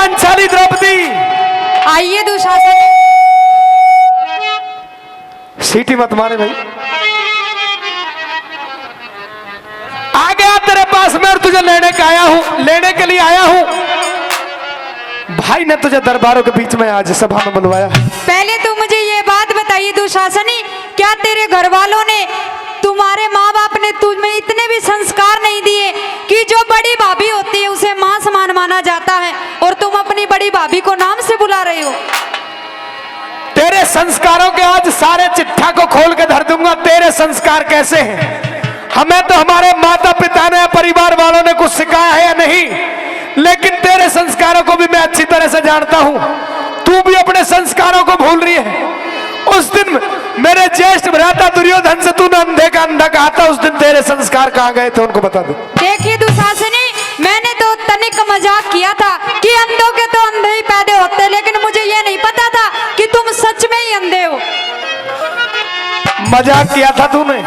पांचाली द्रौपदी। आइए दुशासन। सीटी मत मारे भाई। आ गया तेरे पास में और तुझे लेने के लिए आया हूं। भाई ने तुझे दरबारों के बीच में आज सभा में बुलवाया। पहले तो मुझे ये बात बताइए दुशासनी, क्या तेरे घर वालों ने, तुम्हारे माँ बाप ने तुम्हें इतने भी संस्कार नहीं दिए कि जो बड़ी भाभी होती है उसे माँ समान माना जाता है और तुम अपनी बड़ी भाभी को नाम से बुला रहे हो? तेरे संस्कारों के आज सारे चिट्ठा को खोल के धर दूंगा। तेरे संस्कार कैसे हैं? हमें तो हमारे माता पिता ने, परिवार वालों ने कुछ सिखाया है या नहीं, लेकिन तेरे संस्कारों को भी मैं अच्छी तरह से जानता हूं। तू भी अपने संस्कारों को भूल रही है। उस दिन मेरे ज्येष्ठ भ्राता दुर्योधन से तूने अंधे का अंधा कहा था, उस दिन तेरे संस्कार कहां गए थे उनको बता दे। देखिए दुशासनी, मैंने तो तनिक मजाक किया था कि अंधों के तो अंधे ही पैदा होते हैं, लेकिन मुझे ये नहीं पता था कि तुम सच में ही अंधे हो। मजाक किया था तूने?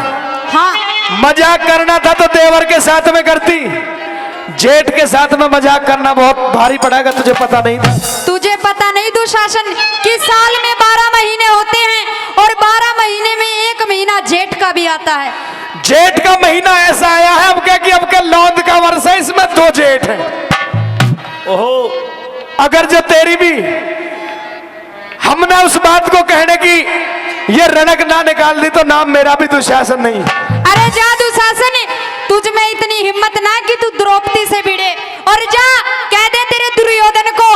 हाँ। मजाक करना था तो देवर के साथ में करती, जेठ के साथ में मजाक करना बहुत भारी पड़ेगा। तुझे पता नहीं था? तुझे पता नहीं दुशासन कि साल में 12 महीने होते हैं और 12 महीने में एक महीना जेठ का भी आता है। जेठ का महीना ऐसा आया है अब क्या कि अब के लौंद का वर्ष है, इसमें 2 जेठ है। ओहो, अगर जो तेरी भी हमने उस बात को कहने की ये रनक ना निकाल दी तो नाम मेरा भी दुशासन नहीं। अरे जा दुशासन, तुझ में इतनी हिम्मत ना कि तू द्रौपदी से भिड़े, और जा कह दे तेरे दुर्योधन को,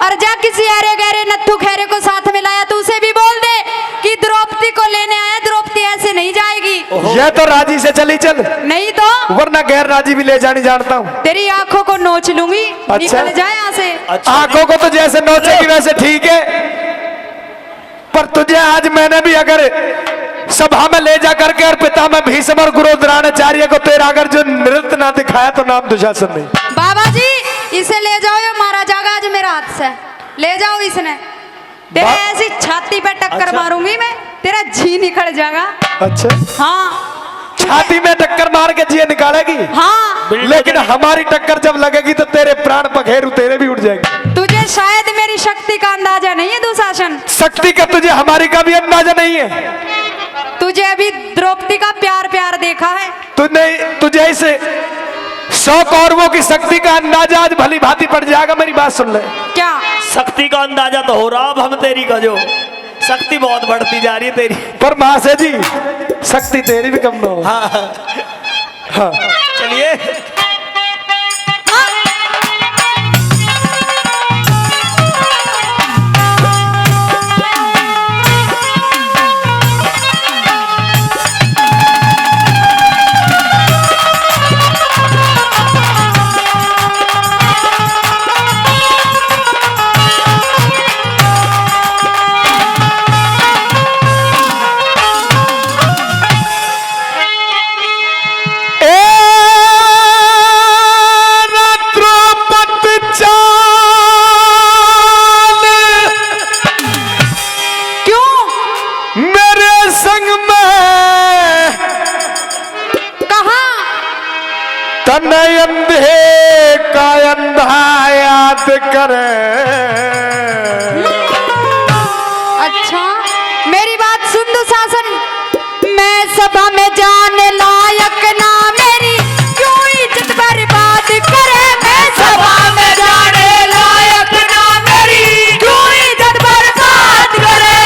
और जा किसी अरे गहरे नत्थु खैरे को साथ में लाया तो उसे भी बोल दे कि द्रौपदी को लेने आया, द्रौपदी ऐसे नहीं जाएगी। यह तो राजी से चली चल, नहीं तो वरना गैर राजी भी ले जानी जानता हूँ। तेरी आंखों को नोच लूंगी। अच्छा? निकल जाए यहाँ से। आंखों को तो जैसे नोचेगी वैसे ठीक है, पर तुझे आज मैंने भी अगर सभा में ले जा करके और पिता में भीष्म और गुरु द्रोणाचार्य को तेरा अगर जो नृत्य ना दिखाया तो नाम दुशासन नहीं। बाबा जी इसे ले जाओ, ये मारा जाएगा आज मेरा हाथ से। ले जाओ इसने, तेरे ऐसी छाती पे टक्कर मारूंगी मैं, तेरा जी निकल जाएगा। अच्छा? हाँ, छाती में टक्कर मार के जी निकालेगी? हाँ। लेकिन हमारी टक्कर जब लगेगी तो तेरे प्राण पखेरु तेरे भी उठ जाएंगे। तुझे शायद मेरी शक्ति का अंदाजा नहीं है दुशासन। शक्ति का तुझे हमारी का भी अंदाजा नहीं है। तुझे अभी द्रौपदी का प्यार देखा है? तुझे इसे 100 कौरवों की शक्ति का अंदाजा आज भली भांति पड़ जाएगा। मेरी बात सुन ले। क्या शक्ति का अंदाजा तो हो रहा, अब हम तेरी का जो शक्ति बहुत बढ़ती जा रही है तेरी। पर महाशय जी शक्ति तेरी भी कम ना हो। हाँ हाँ। चलिए अंधे का अंधा याद करे। अच्छा मेरी बात सुन दुशासन, मैं सभा में जाने लायक ना मेरी क्यों इज्जत बर्बाद करे। मैं सभा में जाने लायक ना मेरी क्यों इज्जत बर्बाद करे।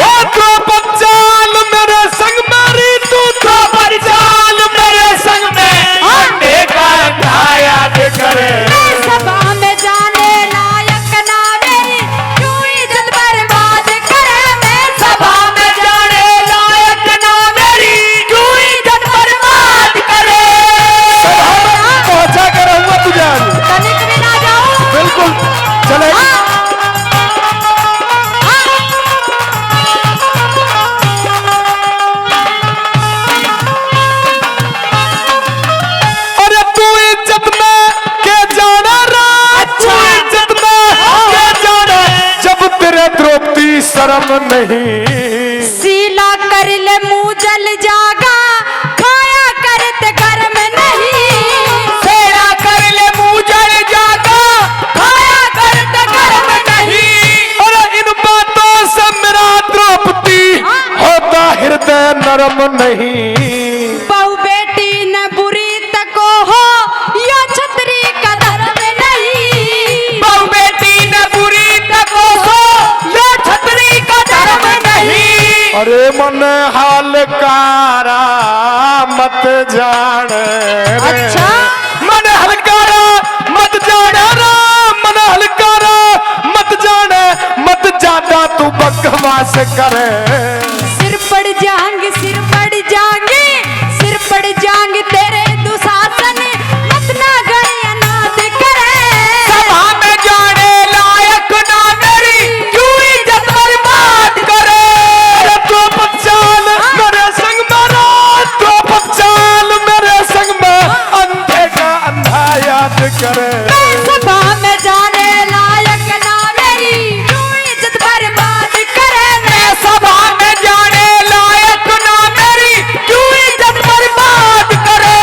वो तो पंचाल मेरे संग मेरी, तू तो पंचाल मेरे संग में अंधे का अंधा याद करे। मैं सभा में जाने लायक ना मेरी क्यों इज्जत बर्बाद करे। मैं सभा में जाने लायक ना मेरी क्यों इज्जत बर्बाद करे। पहुंचा कर रहूंगा तुझे आज। तनिक भी ना जाऊं। बिल्कुल चलेगी। अरे तू इज्जत में के जाना राज, तू इज्जत में के जाना, जब तेरे द्रौपदी शर्म नहीं। सीला कर ले मुंह जल जागा, खाया करते घर में नहीं। सेरा कर ले मुंह जल जागा, खाया करते घर धर्म नहीं। बहु बेटी न बुरी तको हो यो छतरी का धर्म नहीं। बहु बेटी न बुरी तको हो यो छतरी का धर्म नहीं। अरे मन हलकारा मत जान रे। अच्छा मन हलकारा मत जान रे, मन हलकारा मत जान, मत ज्यादा तू बकवास करे। सिर पड़ जाएंगे, सिर पड़ जाएंगे, सिर पड़ जाएंगे तेरे दुशासन, मत ना गए अनाथ करे। सभा में जाने लायक ना मेरी क्यों इज्जत बर्बाद करे। अरे तो पचाल मेरे संग मेरा, तो पचाल मेरे संग में अंधे का अंधा याद करे। मैं सभा में जाने लायक ना मेरी क्यों इज्जत बर्बाद करे। मैं सभा में जाने लायक ना मेरी क्यों इज्जत बर्बाद करे।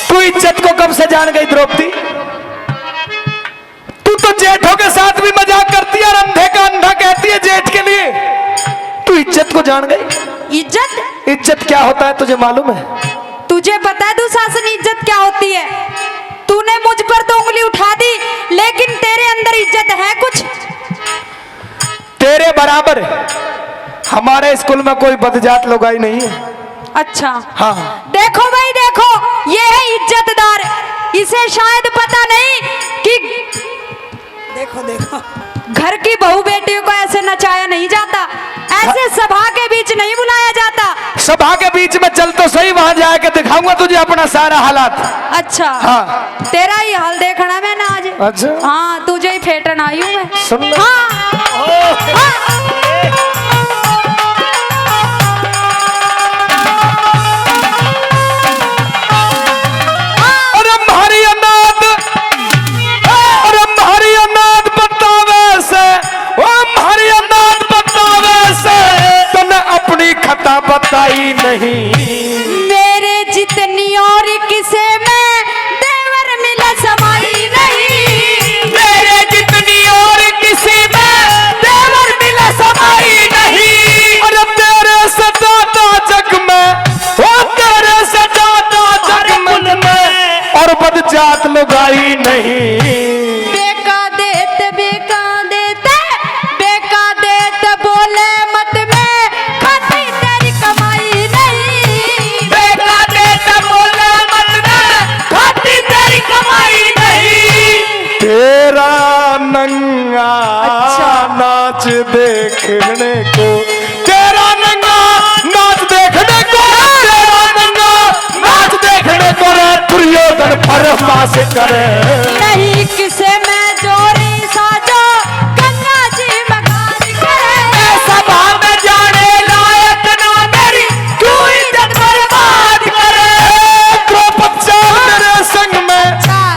तू इज्जत को कब से जान गई द्रौपदी? तू तो जेठों के साथ भी मजाक करती है और अंधे का अंधा कहती है जेठ के लिए। तू इज्जत को जान गई? इज्जत इज्जत क्या होता है तुझे मालूम है? तुझे पता है दुशासन इज्जत क्या होती है? तूने मुझ पर तो उंगली उठा दी, लेकिन तेरे अंदर इज्जत है कुछ? तेरे बराबर हमारे स्कूल में कोई बदजात लोगाई नहीं है। अच्छा हाँ देखो भाई देखो, ये है इज्जतदार। इसे शायद पता नहीं कि देखो देखो घर की बहू बेटियों को ऐसे नचाया नहीं जाता, ऐसे सभा के बीच नहीं बुलाया जाता। सभा के बीच में चल तो सही, वहां जाके दिखाऊंगा तुझे अपना सारा हालात। अच्छा हाँ तेरा ही हाल देखना मैंने आज। अच्छा हाँ तुझे ही फेटन आई हूँ मैं। सुन ले। हाँ, हाँ। अरे मारी अनाथ, अरे मारी अनाथ बतावे से, ओ मारी अनाथ बतावे से तूने अपनी खता बताई नहीं। मेरे जितनी और किसे में देवर मिला समाई नहीं। मेरे जितनी और किसी में देवर मिला समाई नहीं। अरे तेरे से ज्यादा जग में, ओ तेरे से ज्यादा जग में और बदजात लुगाई नहीं। बेका देते बेका देते बोले मत में खाती तेरी कमाई नहीं। बेटा देता बोला मत में खाती तेरी कमाई नहीं। तेरा नंगा नाच देखने को, तेरा नंगा नाच देखने को, तेरा नंगा नाच देखने को रे दुर्योधन फरमाश करे। नहीं किसे में जोरी साजो गंगा जी मगान करे। सभा में जाने लायक ना मेरी क्यों इज्जत बर्बाद करे। द्रौपद चल मेरे संग में,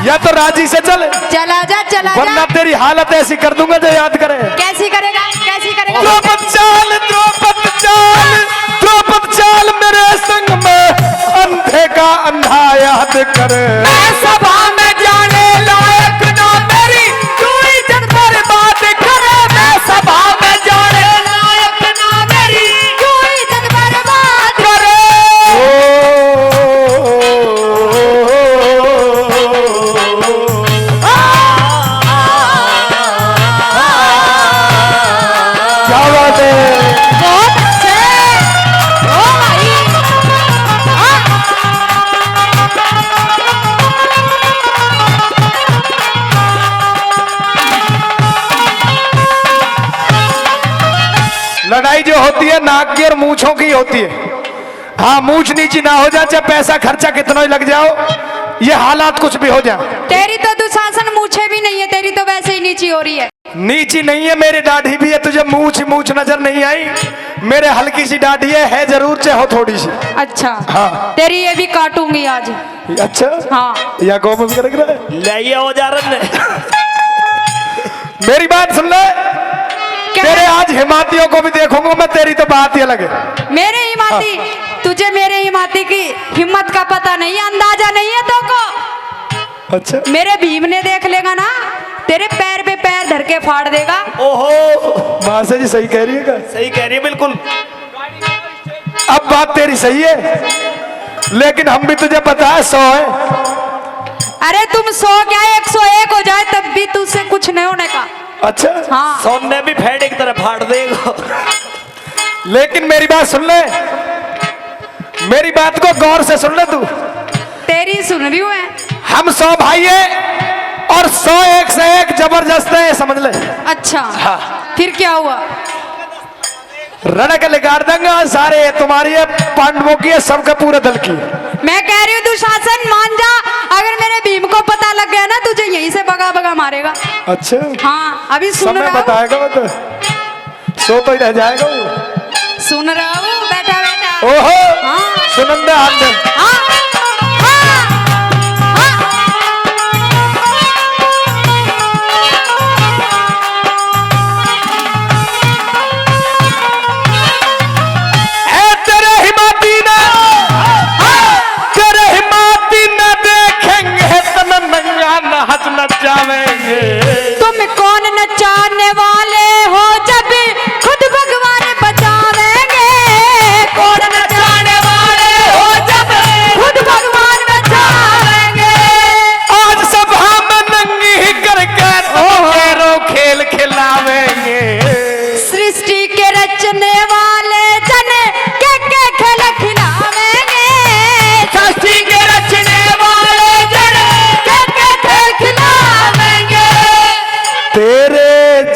या तो राजी से चल चला जा वरना तेरी हालत ऐसी कर दूंगा जो याद करे। कैसी करेगा कैसी करेगा? द्रौपद चाल, द्रौपद चाल, द्रौपद चाल मेरे संग में अंधे का अंधा याद करे। मैं सभा में जाने लायक ना मेरी क्यों इज्जत बर्बाद करे। मैं सभा में जाने लायक ना मेरी क्यों इज्जत बर्बाद करे। क्या बात है? बहुत अच्छे ओ भाई। लड़ाई जो होती है नाक की और मूछों की होती है। हाँ मूछ नीची ना हो जाए, चाहे पैसा खर्चा कितना ही लग जाओ, ये हालात कुछ भी हो जाए। तेरी तो दुशासन मूछे भी नहीं है, तेरी तो वैसे ही नीची हो रही है। नीची नहीं है, मेरी दाढ़ी भी है। तुझे मूछ मूछ नजर नहीं आई? मेरे हल्की सी दाढ़ी है जरूर, चाहे हो थोड़ी सी। अच्छा हाँ। तेरी ये भी काटूंगी आज। अच्छा हाँ या गौ में भी रहा है। ले औजारन ने मेरी बात सुन ले, तेरे आज हिमातियों को भी देखूंगा मैं, तेरी तो बात ही अलग है। मेरे हिमाती, तुझे मेरे हिमाती की हिम्मत का पता नहीं है, अंदाजा नहीं है तो को। अच्छा, मेरे भीम ने देख लेगा ना, तेरे पैर पे पैर धर के फाड़ देगा। ओहो, मासा जी सही कह रही है क्या? सही कह रही है बिल्कुल। अब बात तेरी सही है, लेकिन हम भी तुझे पता है 100 है। अरे तुम 100 क्या 101 हो जाए तब भी तुझसे कुछ नहीं होने का। अच्छा, हाँ, सोने भी फेड़ की तरह फाड़ देगा। लेकिन मेरी बात सुन ले, मेरी बात को गौर से सुन ले तू। तेरी सुन रही हूँ मैं। हम 100 भाई है और 100 एक से एक जबरदस्त है, समझ ले। अच्छा, हाँ। फिर क्या हुआ? रणक लिगाड़ देंगे सारे, तुम्हारी है, पांडवों की है, सबके पूरे दल की। मैं कह रही हूँ दुशासन मान जा, अगर मेरे भीम को पता लग गया ना तुझे यहीं से भगा भगा मारेगा। अच्छा, हाँ, अभी सुन समय रहा हूँ, बताएगा वो तो, सो तो ही रह जाएगा वो। सुन रहा हूँ, बैठा बैठा। ओहो, हाँ। सुनंदे हाथ दे। हाँ, हाँ, हाँ। ए तेरे हिमाती ने, तेरे हिमाती न देखेंगे तन नंगा नाच नचावेंगे। तुम कौन नचाने वाले हो जब खुद भगवान बचावेंगे। कौन नचाने वाले हो जब खुद भगवान बचावेंगे। आज सभा में नंगी ही करके तेरो खेल खिलावेंगे। सृष्टि के रचने वाले जन के खेल खिलावेंगे। सृष्टि के रचने वाले जन के खेल खिलावेंगे। तेरे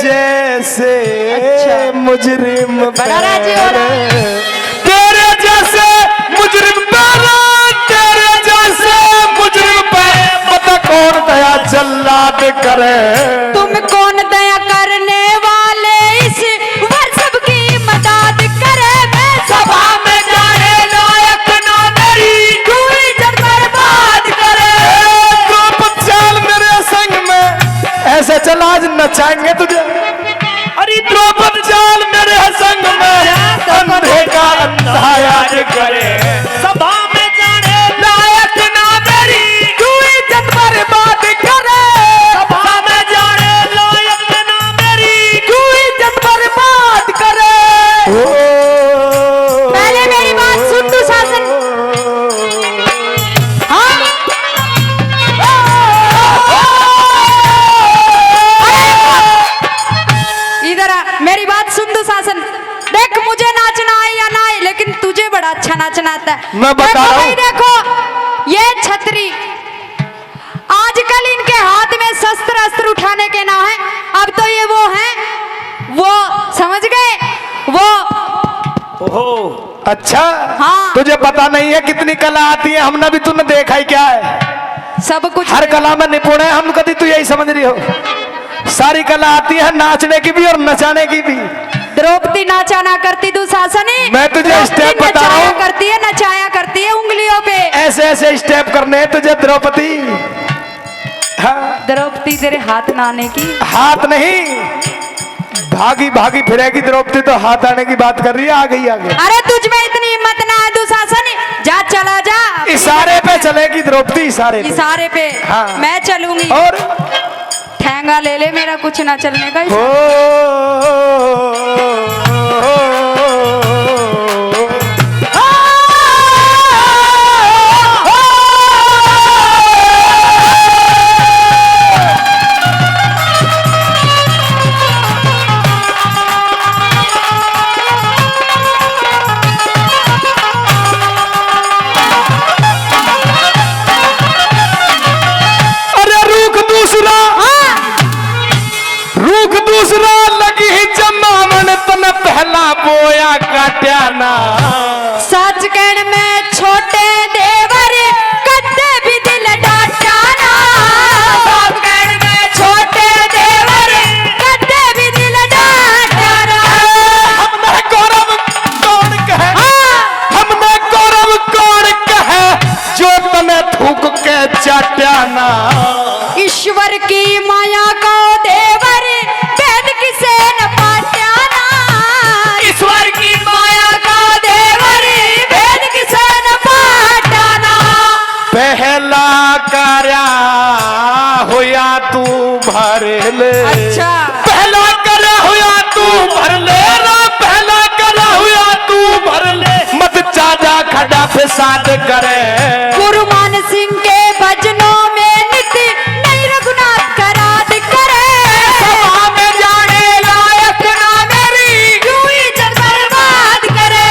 जैसे अच्छा। मुजरिम बड़ा राजी हो रहा है। तेरे जैसे मुजरिम पैरा, तेरे जैसे मुजरिम पे पता कौन दया जल्लाद करे। तुम कौन दया करने वाले इस वर्षब की मदद करे। मैं सभा में जाने लायक ना मेरी कोई जन बर्बाद करे। द्रौपद चाल मेरे संग में ऐसे चल, आज नचाएंगे तुझे। अरे द्रौपद चाल मेरे संग में, अंधे का अंधा आज करे। सभा में जाने लायक ना मेरी कोई जन बर्बाद करे। सभा में जाने लायक ना मेरी कोई जन बर्बाद करे। पहले मेरी बात सुन तू शासन। हाँ, इधर आ, मेरी बात सुन तू शासन। देख मुझे नाचना आए या ना आए, लेकिन तुझे बड़ा अच्छा नाचना आता है। मैं बता देखो रहा हूं। भाई, देखो ये छतरी, आजकल इनके हाथ में शस्त्र अस्त्र उठाने के ना है, अब तो ये वो हैं, वो समझ गए, वो। ओहो, अच्छा, हाँ। तुझे पता नहीं है कितनी कला आती है, हमने भी तूने देखा ही क्या है। सब कुछ हर कला में निपुण है हम, कभी तू यही समझ रही हो। सारी कला आती है, नाचने की भी और नचाने की भी। द्रौपदी नाचा ना करती दुशासनी। मैं तुझे द्रौपदी स्टेप बता रहा नचाया हूं। करती है, नचाया करती है उंगलियों पे। ऐसे ऐसे स्टेप करने हैं तुझे द्रौपदी। हाँ, द्रौपदी तेरे हाथ ना आने की। हाथ नहीं, भागी भागी फिरेगी द्रौपदी, तो हाथ आने की बात कर रही है। आ गई आगे, अरे तुझ में इतनी हिम्मत ना है दुशासन, जा चला जा। इशारे पे चलेगी द्रौपदी, इशारे पे। इशारे पे हाँ। मैं चलूंगी। और ठेंगा ले ले, मेरा कुछ ना चलने का। हो अरे रूख दूसरा, रूख दूसरा लगी जमावन, तन पहला बोया काट्याना। सच कहने में छोटे देवर कद्दे भी दिल डांटाना। सच कहने में छोटे देवर कद्दे भी दिल डांटाना। हमने गौरव कौन कहे, हमने गौरव कौन कहे, जो तने थूक के चाट्याना। ईश्वर की माया को देवर भेद किसे न पाट्याना। अच्छा पहला करा हुआ तू भर ले ना, पहला करा हुआ तू भर ले, मत चाचा खड़ा फिसाद करे। गुरु मान सिंह के भजनों में नित्य नहीं रघुनाथ कराद करे। सभा में जाने लायक ना मेरी, क्यों इज्जत बर्बाद करे।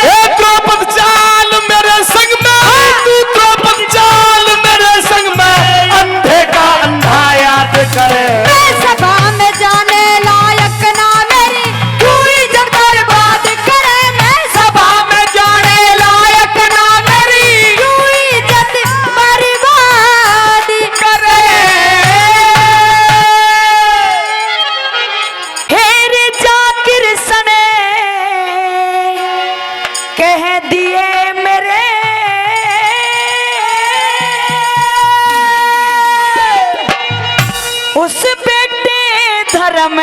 ए द्रौपद चाल मेरे संग में, तू द्रौपद चाल मेरे संग में, अंधे का अंधा याद करे। मैं सभा में जाने लायक ना मेरी, क्यों इज्जत बर्बाद करे। मैं सभा में जाने लायक ना मेरी, क्यों इज्जत बर्बाद करे। हेर जाकिर सने कह दिए मेरे, उस बेटे धर्म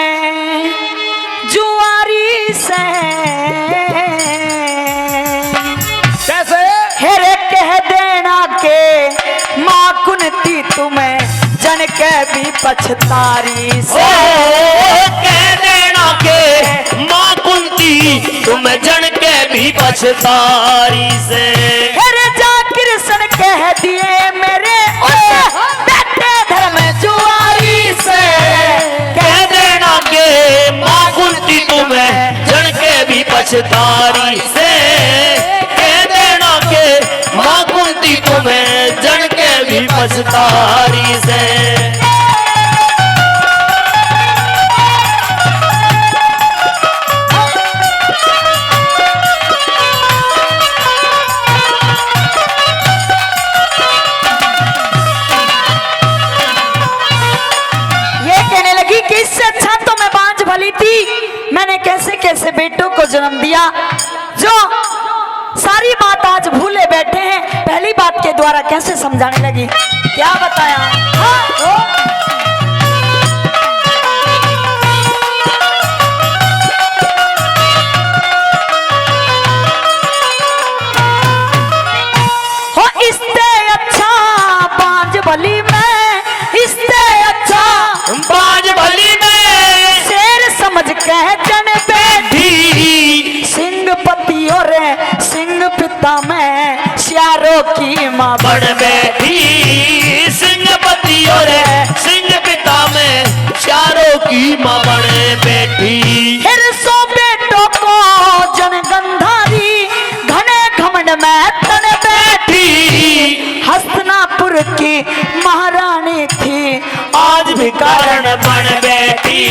जुआरी से कैसे? हेरे कह देना के माँ कुंती तुम्हें जन के भी पछतारी ओ से। कह देना के माँ कुंती तुम जन के भी पछतारी से। हेरे जाकिर सन कह दिए मेरे, उस बेटे धर्म जुआरी से। कह देना के माँ कुंती तुम्हें जन के भी पछतारी से। कह देना के माँ कुंती तुम्हें जन के भी पछतारी से। ये कहने लगी कि इससे अच्छा तो मैं बांझ भली थी, मैंने कैसे कैसे बेटों को जन्म दिया, जो सारी बात आज भूले बैठे हैं। पहली बात के द्वारा कैसे समझाने लगी, क्या बताया। हाँ? हो इससे अच्छा बांझ भली मैं, इससे अच्छा बाज भली में शेर समझ कह जन बैठी। सिंह पति और सिंह पिता में श्यारों की माँ बन बैठी। सिंहपति और सिंह पिता में चारों की माँ बन बैठी। फिर सो बेटों को जन गंधारी घने घमंड में तन बैठी। हस्तिनापुर की महारानी थी आज भी कारण बन बैठी।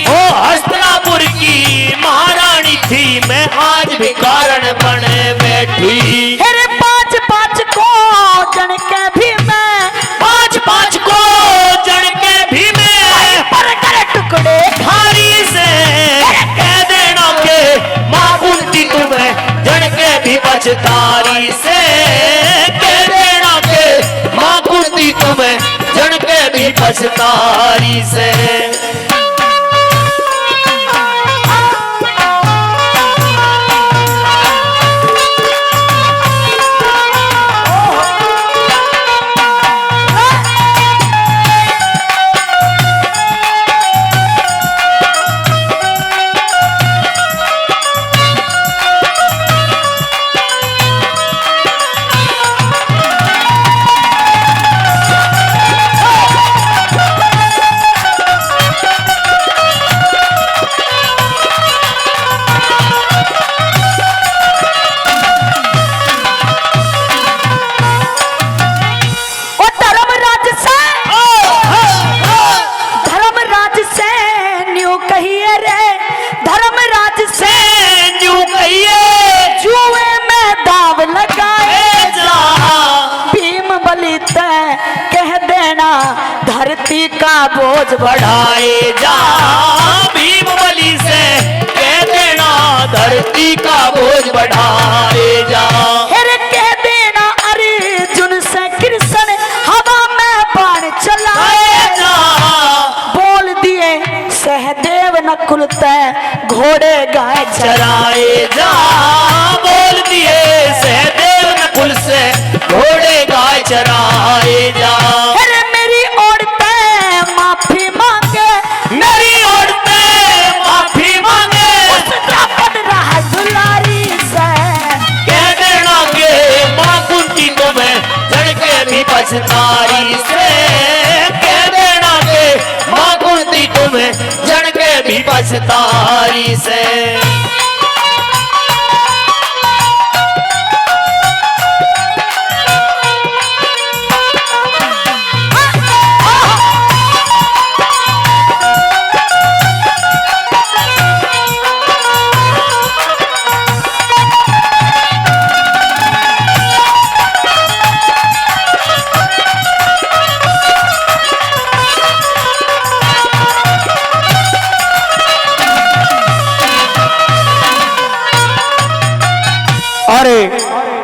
ओ हस्तिनापुर की महारानी थी, मैं आज भी कारण बन बैठी। फिर पांच पांच को जन के भी मैं, पांच पांच को जन के भी मैं पर कर टुकड़े भारी से। कह देना के माँ कुंती तुम्हें जन के भी पछतारी से। कह देना के माँ कुंती तुम्हें जन के भी पछतारी से। धरती का बोझ बढ़ाए जा। भीम बलि से कह देना धरती का बोझ बढ़ाए जा। फिर कह देना अर्जुन से कृष्ण हवा में बाण चलाए जा। बोल दिए सहदेव नकुल तय घोड़े गाय चराए जा। बोल दिए सहदेव नकुल से घोड़े गाय चराए जा। मेरी ओर तय माफी मांगे पछतारी से। और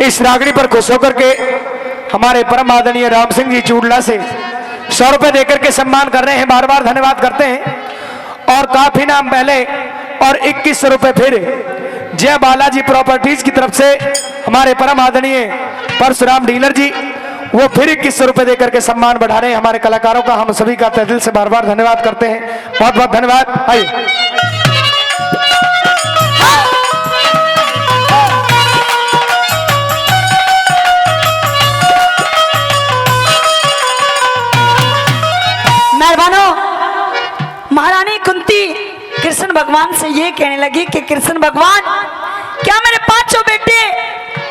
इस रागनी पर खुश होकर के हमारे परम आदरणीय राम सिंह जी चूड़ला से 100 रुपए देकर के सम्मान कर रहे हैं, बार बार धन्यवाद करते हैं। और काफी नाम पहले और 2100 रुपए फिर जय बालाजी प्रॉपर्टीज की तरफ से हमारे परम आदरणीय परशुराम डीलर जी, वो फिर 2100 रुपए देकर के सम्मान बढ़ा रहे हैं हमारे कलाकारों का। हम सभी का तहे दिल से बार बार धन्यवाद करते हैं, बहुत बहुत धन्यवाद। आइए महारानी कुंती कृष्ण भगवान से ये कहने लगी कि कृष्ण भगवान, क्या मेरे पांचों बेटे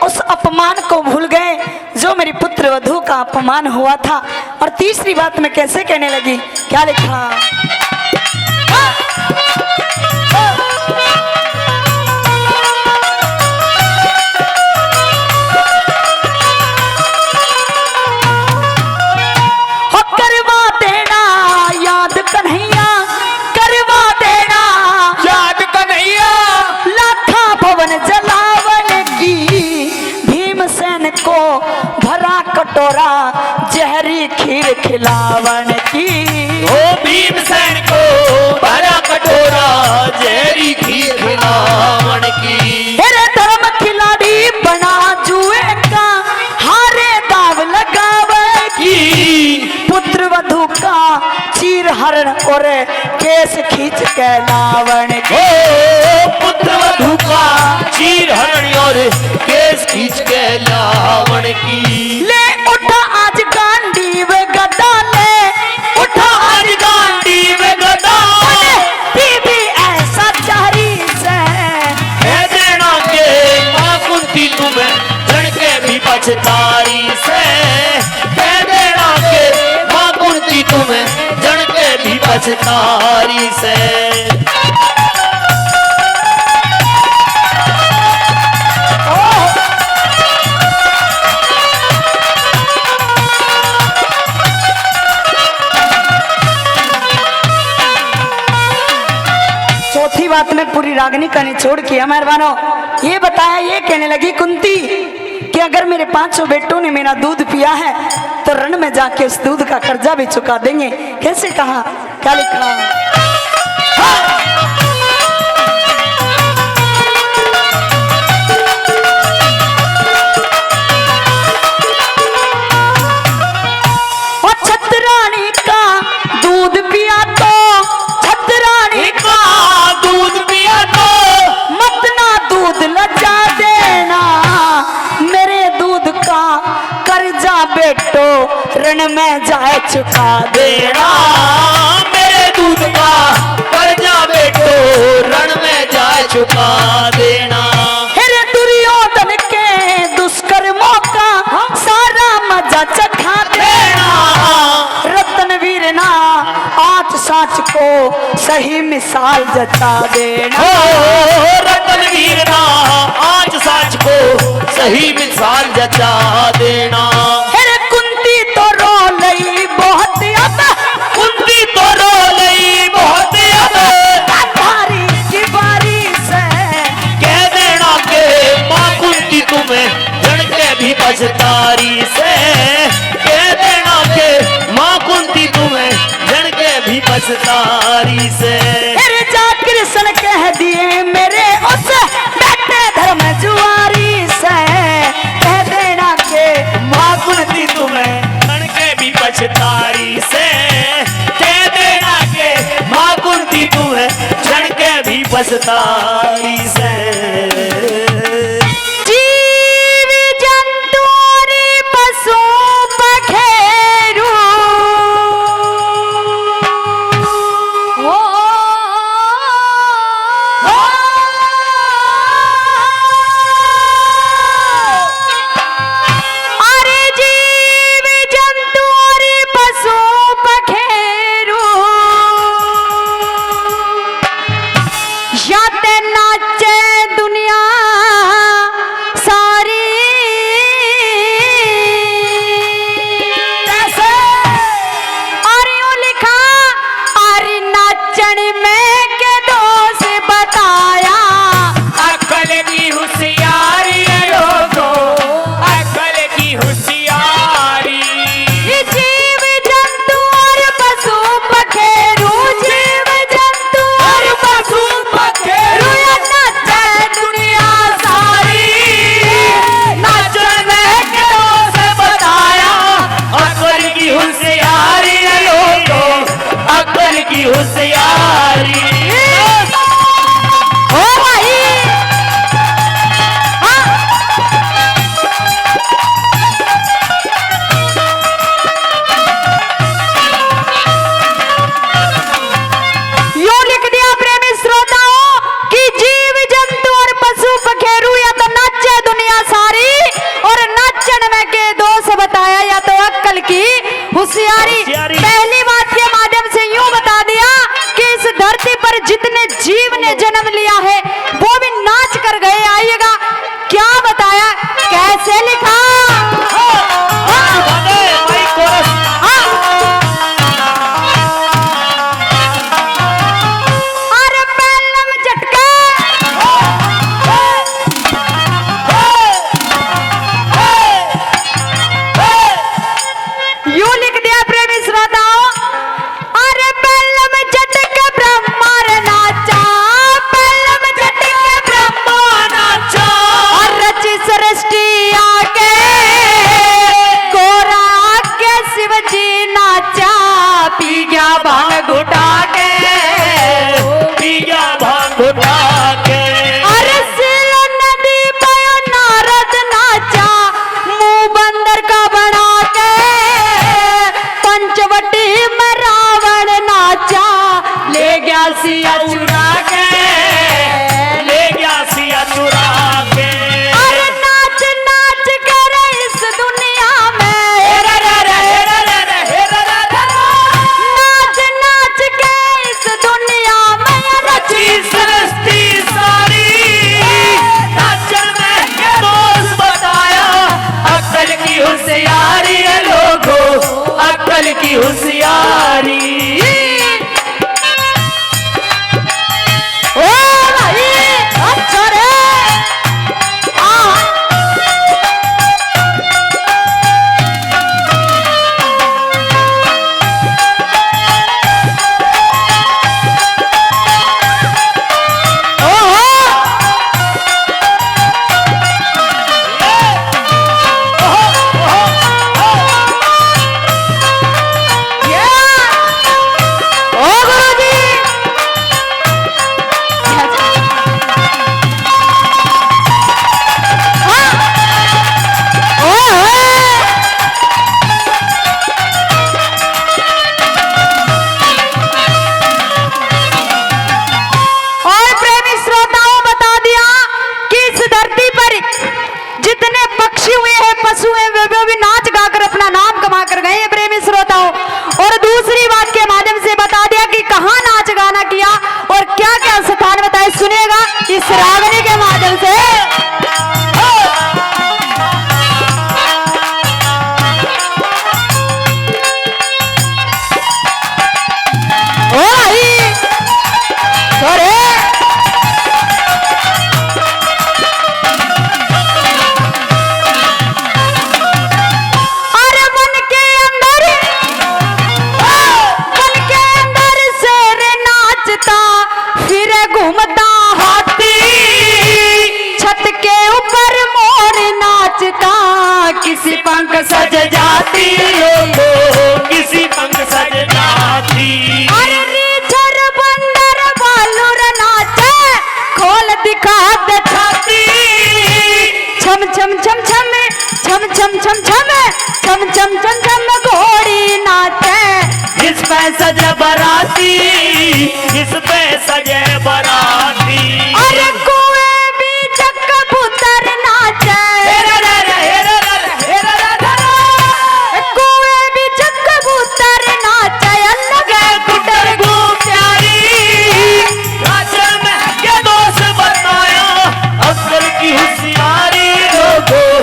उस अपमान को भूल गए जो मेरी पुत्र वधू का अपमान हुआ था? और तीसरी बात मैं कैसे कहने लगी, क्या लिखा? को भरा कटोरा जहरी खीर खिलावन की, ओ भीमसेन को भरा कटोरा जहरी खीर खिलावन की। तेरे धर्म खिलाड़ी बना जुए का हारे दाव लगावे की, पुत्र वधू का चीर हरण और केस खींच के लावन की। पुत्र वधू का चीर हरण और केस खींच के लावन की। ले उठा आज गांडीव गदा, ले उठा आज गांडीव गदा, बीबी ऐसा चारी से कह देना के मां कुंती तुम्हें जड़ के भी पछतारी से। कह देना के मां कुंती तुम्हें जड़ के भी पछतारी से। चौथी बात में पूरी रागनी का निचोड़ किया मेहरबानों। ये बताया, ये कहने लगी कुंती कि अगर मेरे 500 बेटों ने मेरा दूध पिया है तो रण में जाके उस दूध का कर्जा भी चुका देंगे। कैसे कहा, क्या लिखा? और छतरानी का दूध पिया तो, छतरानी का दूध पिया तो मत ना दूध लजा देना, मेरे दूध का कर्जा बेटो रण में जाए चुका देना। मेरे दूध का कर्जा बेटो रण में जाए चुका देना। हेरे दुर्योधन के दुष्कर्मों का सारा मजा चखा देना, रत्नवीर ना आज साच को सही मिसाल जता देना। रत्नवीर ना आज साच को सही मिसाल जता देना। हेरे कुंती तो रो लई बहुत अब, कुंती तो रो लई बहुत अब, बारी की बारी से कह देना के मां कुंती तुम्हें जड़ के भी पछतारी से। कह देना के मां कुंती तुम्हें जड़ के भी पछतारी से। मेरे जा कृष्ण कह दिए मेरे उस बेटे धर्म जुआरी से, कह देना के मां कुंती तुम्हें जड़ के भी पछतारी से। कह देना के मां कुंती तुम्हें जड़ के भी पछतारी से। जीव जंतु और पशु पखेरू ओ होशियारी होशियारी। पहली बात के माध्यम से यूं बता दिया कि इस धरती पर जितने जीव ने जन्म लिया है वो भी नाच कर गए। आइएगा क्या बताया, कैसे लिखा। अरे पहलम झटका, यूं लिख दिया प्रेमी श्रोताओं। अरे पहलम झटके ब्रह्मा रे नाचा, पहलम झटके ब्रह्मा नाचा, और रची सृष्टि आके कोरा के शिव जी नाचा, पी गया भांग घुटा के, पी गया भांग उठा के। अरे सिल नदी पयो नारद नाचा, मुंह बंदर का बना के, पंचवटी में रावण नाचा, ले गया सिया चुरा के, ले गया सिया चुरा के। अरे नाच नाच कर इस दुनिया में, नाच नाच के इस दुनिया में रची सृष्टि सारी नाचन में के दोस्त बताया, अक्ल की होशियारी है लोगों, अक्ल की होशियारी। ओ भाई अच्छा रे। ओ गुरुजी और प्रेमी श्रोताओं बता दिया कि इस धरती पर जितने पक्षी हुए हैं, पशु हैं, वे भी नाच गाकर अपना नाम कमा कर गए हैं प्रेमी श्रोताओं। और दूसरी बात के माध्यम से बता दिया कि कहाँ नाच गाना किया और क्या क्या स्थान बताए, सुनिएगा इस रागनी के माध्यम से। ओ भाई अरे अरे मन के अंदर शेर नाचता, फिर घूमता हाथी, छत के ऊपर मोर नाचता, किसी पंख सज जाती, लोगों किसी पंख सज जाती। अरे रीछर बंदर भालू रे नाचे, खोल दिखा दे छाती, छम छम छम छम छम छम छम छम छम छम छम छम घोड़ी नाचे, इस पे सजे बराती, इस पे सजे बराती। अरे कुएं बीच कबूतर नाचे, कुएं बीच कबूतर नाचे, अलग गुटर गु प्यारी। नाचन में के दोस्त बताया, अक्ल की होशियारी लोगों,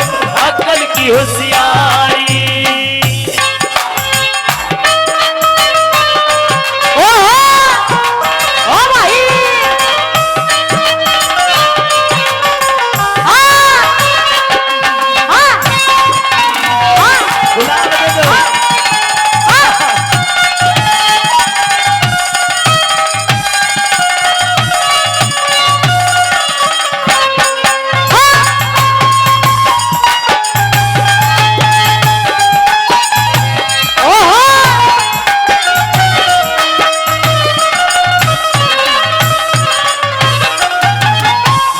अक्ल की होशियारी। ओ भाई गुलाब दे दो।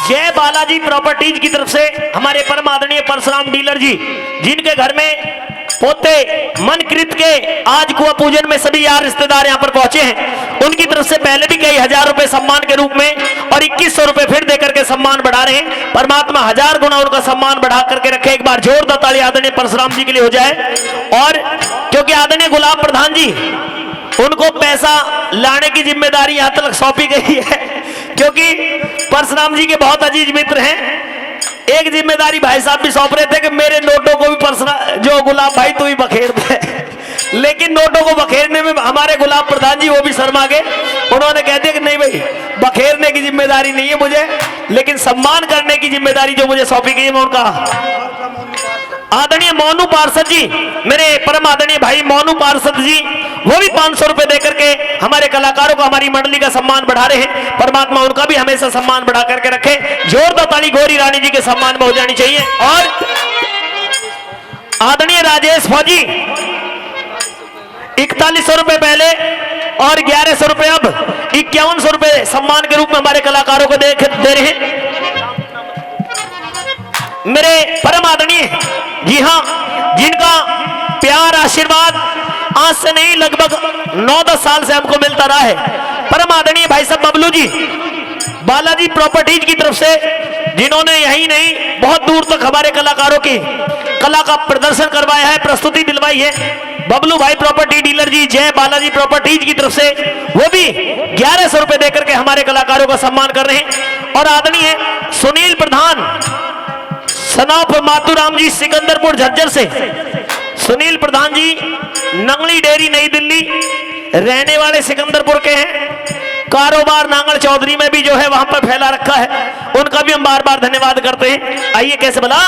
जय बालाजी प्रॉपर्टीज की तरफ से हमारे परम आदरणीय परशुराम डीलर जी, जिनके घर में पोते मनकृत के आज कुआ पूजन में सभी यार रिश्तेदार यहाँ पर पहुंचे हैं, उनकी तरफ से पहले भी कई हजार रुपए सम्मान के रूप में और 2100 रुपए फिर देकर के करके सम्मान बढ़ा रहे हैं। परमात्मा 1000 गुना उनका सम्मान बढ़ा करके रखे। एक बार जोरदार ताली आदरणीय परशुराम जी के लिए हो जाए। और क्योंकि आदरणीय गुलाब प्रधान जी, उनको पैसा लाने की जिम्मेदारी यहां तक सौंपी गई है, क्योंकि परशुराम जी के बहुत अजीज मित्र हैं। एक जिम्मेदारी भाई साहब भी सौंप रहे थे कि मेरे नोटों को भी जो गुलाब भाई तू ही बखेर दे, लेकिन नोटों को बखेरने में हमारे गुलाब प्रधान जी वो भी शर्मा गए। उन्होंने कह दिया कि नहीं भाई, बखेरने की जिम्मेदारी नहीं है मुझे, लेकिन सम्मान करने की जिम्मेदारी जो मुझे सौंपी गई है मैं उनका। आदरणीय मोनू पार्षद जी, मेरे परम आदरणीय भाई मोनू पार्षद जी, वो भी 500 रुपए देकर के हमारे कलाकारों को, हमारी मंडली का सम्मान बढ़ा रहे हैं। परमात्मा उनका भी हमेशा सम्मान बढ़ा करके रखे। जोरदार ताली गौरी रानी जी के सम्मान में हो जानी चाहिए। और आदरणीय राजेश फौजी 4100 रुपए पहले और 1100 रुपए अब 5100 रुपए सम्मान के रूप में हमारे कलाकारों को दे रहे हैं। मेरे परम आदरणीय, जी हां, जिनका प्यार आशीर्वाद आज से नहीं लगभग 9-10 साल से हमको मिलता रहा है, परम आदरणीय भाई साहब बबलू जी, बालाजी प्रॉपर्टीज की तरफ से, जिन्होंने यही नहीं बहुत दूर तक हमारे कलाकारों की कला का प्रदर्शन करवाया है, प्रस्तुति दिलवाई है। बबलू भाई प्रॉपर्टी डीलर जी, जय बालाजी प्रॉपर्टीज की तरफ से वो भी 1100 रुपए देकर के हमारे कलाकारों का सम्मान कर रहे हैं। और आदरणीय सुनील प्रधान सनौफ मातूराम जी सिकंदरपुर झज्जर से, सुनील प्रधान जी नंगली डेरी नई दिल्ली, रहने वाले सिकंदरपुर के हैं, कारोबार नांगल चौधरी में भी जो है वहां पर फैला रखा है, उनका भी हम बार बार धन्यवाद करते हैं। आइए कैसे बोला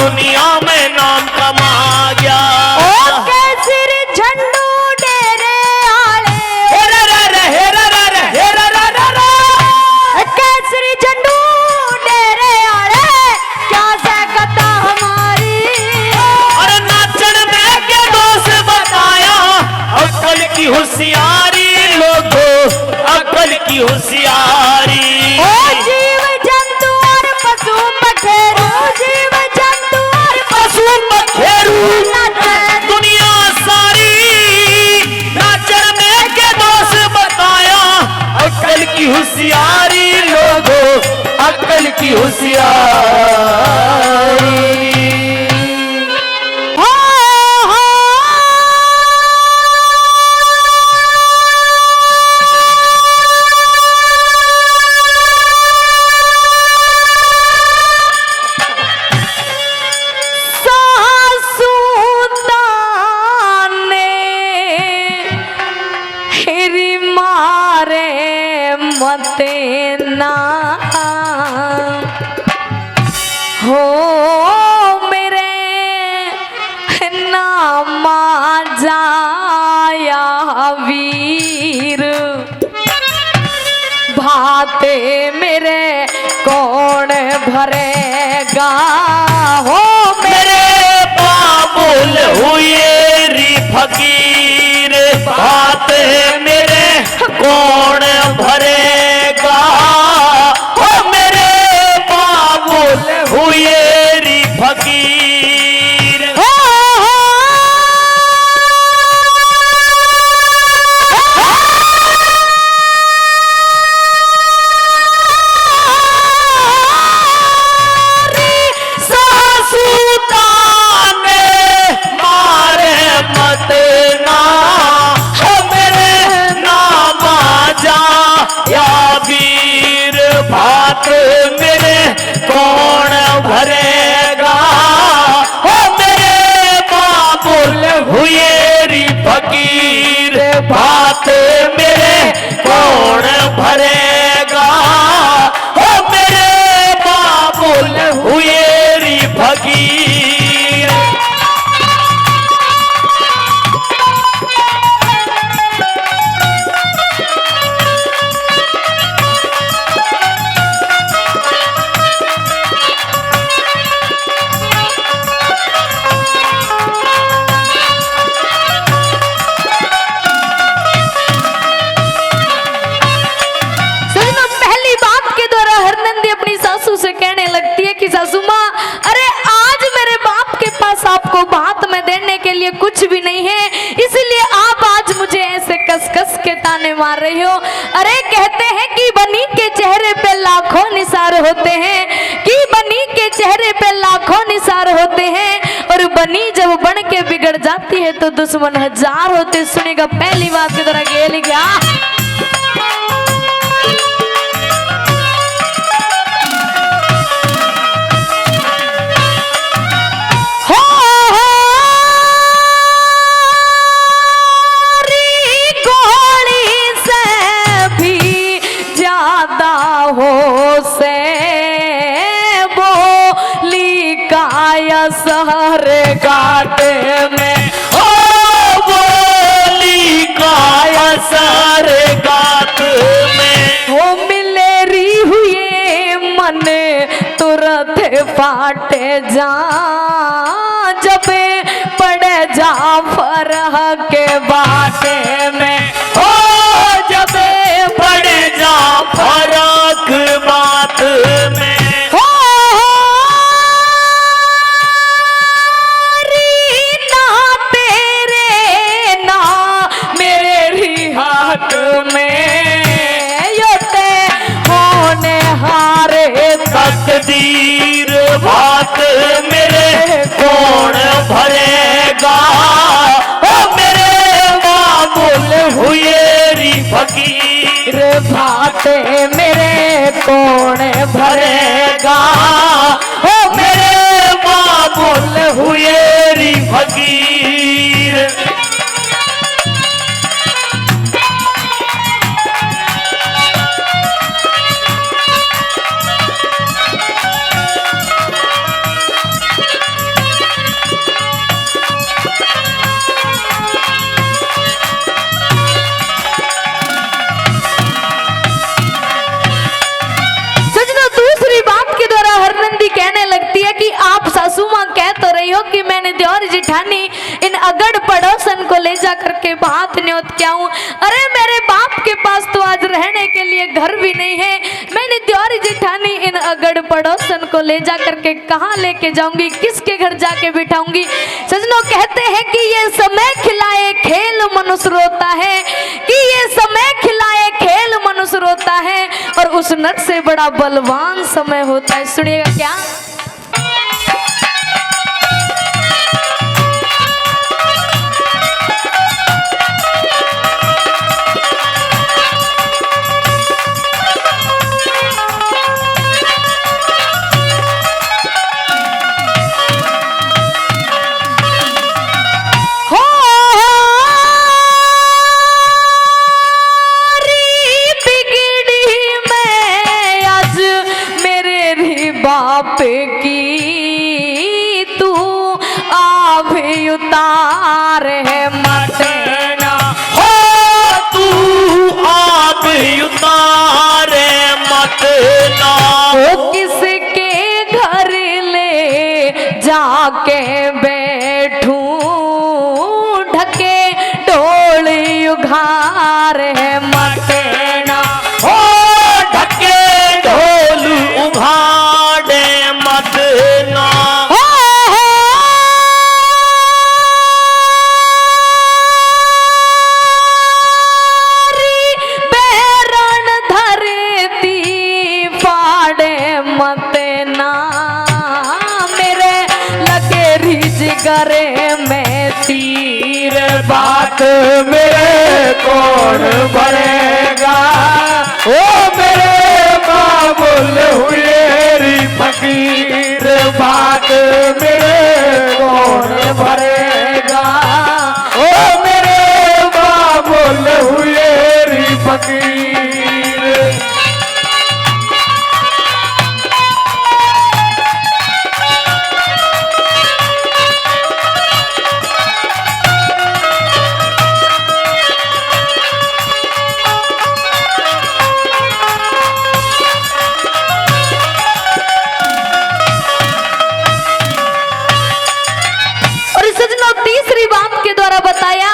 दुनिया में नाम कमा गया। ओ केसरी झंडू डेरे आले, हेरा रा रा, हेरा रा रा, हेरा रा रा रा। केसरी झंडू डेरे आले, क्या सकता हमारी। और नाचन में के दोष बताया, अक्ल की होशियारी लोगों, अक्ल की होशियारी। ओ जीव जंतु और पशु पखेरु, जीव जंतु और पशु पखेरु नाचे। दुनिया सारी नाचन में के दोष बताया, अक्ल की होशियारी लोगों, अक्ल की होशियारी। हो, हो। सासूदाने हिरी मारे मते ना हो मेरे नामा जाया वीर, भाते मेरे कौन भरेगा। हो मेरे बाबुल हुए री फकीर, बात मेरे कौन भरेगा। ओ मेरे बाबुल हुए री फकीर। हो, सासूदाने मारे मत ना, ओ मेरे नामा जा या वीर, भात मेरे कौन भरेगा। ओ मेरे बाबुल हुए री फकीर, भात मेरे कौन भरेगा। ओ मेरे बाबुल हुए री फकीर। सुनो, पहली बात के द्वारा हरनंदी अपनी सासू से कहने लगती है कि सासू माँ, अरे आज मेरे बाप के पास आपको बात में देने के लिए कुछ भी नहीं है, इसलिए आप आज मुझे ऐसे कस कस के ताने मार रही हो। अरे कहते हैं कि बनी के चेहरे पे लाखों निसार होते हैं, कि बनी के चेहरे पे लाखों निसार होते हैं, और बनी जब बन के बिगड़ जाती है तो दुश्मन हजार होते। सुनेगा पहली बात के द्वारा ये लिखा। हो, हो, री गोली से भी ज्यादा हो से बोली काया शहर घाटे में। ओ बोली काया सर गात में। हो मिलेरी हुए मन तुरंत फाटे जा, जब पड़े जा फरह के बाटे में। ओ जब पड़े जा फरक बात में। हो, री ना तेरे ना मेरे री हाथ में, योते होने हारे तकदीर बात मेरे कौन भरेगा। ओ मेरे बाबुल हुए री फकीर, भाते मेरे कौन भरेगा। ओ मेरे बाबुल हुए री फकीर। घर भी नहीं है। मैंने द्वारी जेठानी इन अगड़ पड़ोसन को ले जा करके कहाँ लेके जाऊंगी, किसके घर जाके बिठाऊंगी। सजनों कहते हैं कि ये समय खिलाए खेल मनुष्य रोता है, कि ये समय खिलाए खेल मनुष्य रोता है, और उस नट से बड़ा बलवान समय होता है। सुनिएगा क्या? बाप की तू आभी उतार है मत ना हो, तू आभी उतार मत ना। वो किसके घर ले जाके बैठूं, ढके ढोल उघार है मत ना। हो, ढके ढोल उघाड़े मत ना। बैरण धरती फाड़े मत ना, मेरे लगे रिजगरे में तीर। बात मेरे कौन भरेगा, ओ मेरे बाबुल हुए री फकीर। बात मेरे कौन भरेगा, ओ मेरे बाबुल हुए री फकीर। तीसरी बात के द्वारा बताया,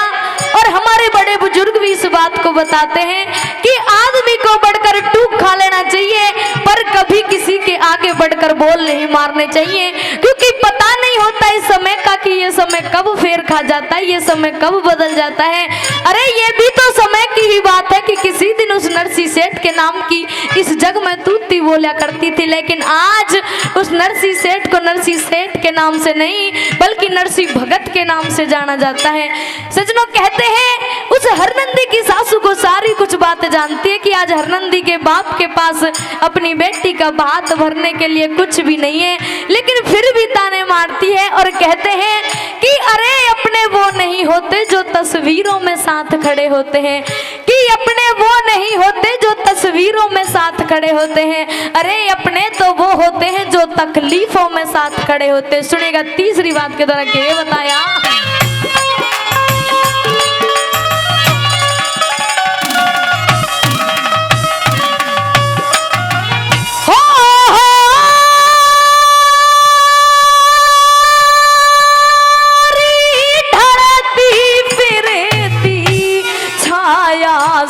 और हमारे बड़े बुजुर्ग भी इस बात को बताते हैं कि आदमी को बढ़कर टूक खा लेना चाहिए, पर कभी किसी के आगे बढ़कर बोल नहीं मारने चाहिए, क्योंकि पता नहीं होता इस समय का कि ये समय कब फेर खा जाता है, ये समय कब बदल जाता है। अरे ये भी तो समय की ही बात है कि किसी दिन उस नरसी सेठ के नाम की इस जग में तूती बोला करती थी, लेकिन आज उस नरसी सेठ को नरसी सेठ के नाम से नहीं बल्कि नरसी भगत के नाम से जाना जाता है। सजनों कहते हैं उस हरनंदी की सासू को सारी कुछ बातें जानती है कि आज हरनंदी के बाप के पास अपनी बेटी का भात भरने के लिए कुछ भी नहीं है, लेकिन फिर भी ताने मारती है और कहते हैं कि अरे अपने वो नहीं होते जो तस्वीरों में साथ खड़े होते हैं, कि अपने वो नहीं होते जो तस्वीरों में साथ खड़े होते हैं, अरे अपने तो वो होते हैं जो तकलीफों में साथ खड़े होते हैं। सुनेगा तीसरी बात के द्वारा क्या बताया।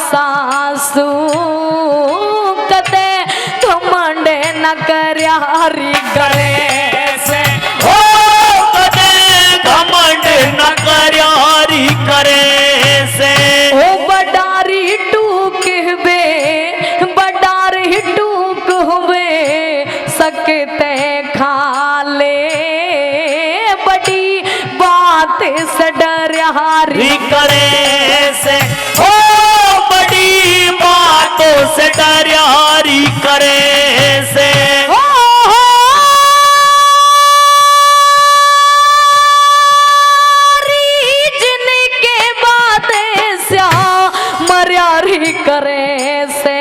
सासू कदे घमंड न करयारी करे से, हो कदे घमंड न करयारी करे से। ओ बडारी टूक बे, बडारी टूक हुए सकते खा ले, बड़ी बात से डरयारी करे से। हो बड़ी बातों से डरयारी करे से। जिनके बातें स्या मर्यारी करे से,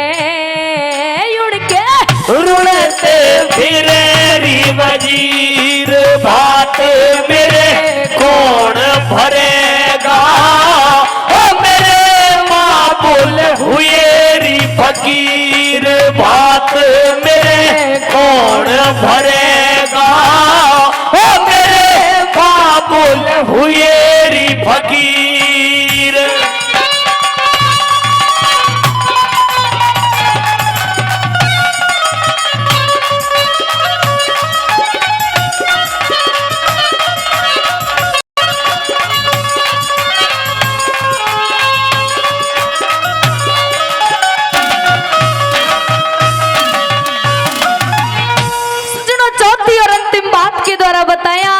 उड़ के रुड़ते फिरे री वजीर, बात मेरे कौन भरेगा, ओ मेरे माबुल हुए री फकीर। बात मेरे अग्रिम बात के द्वारा बताया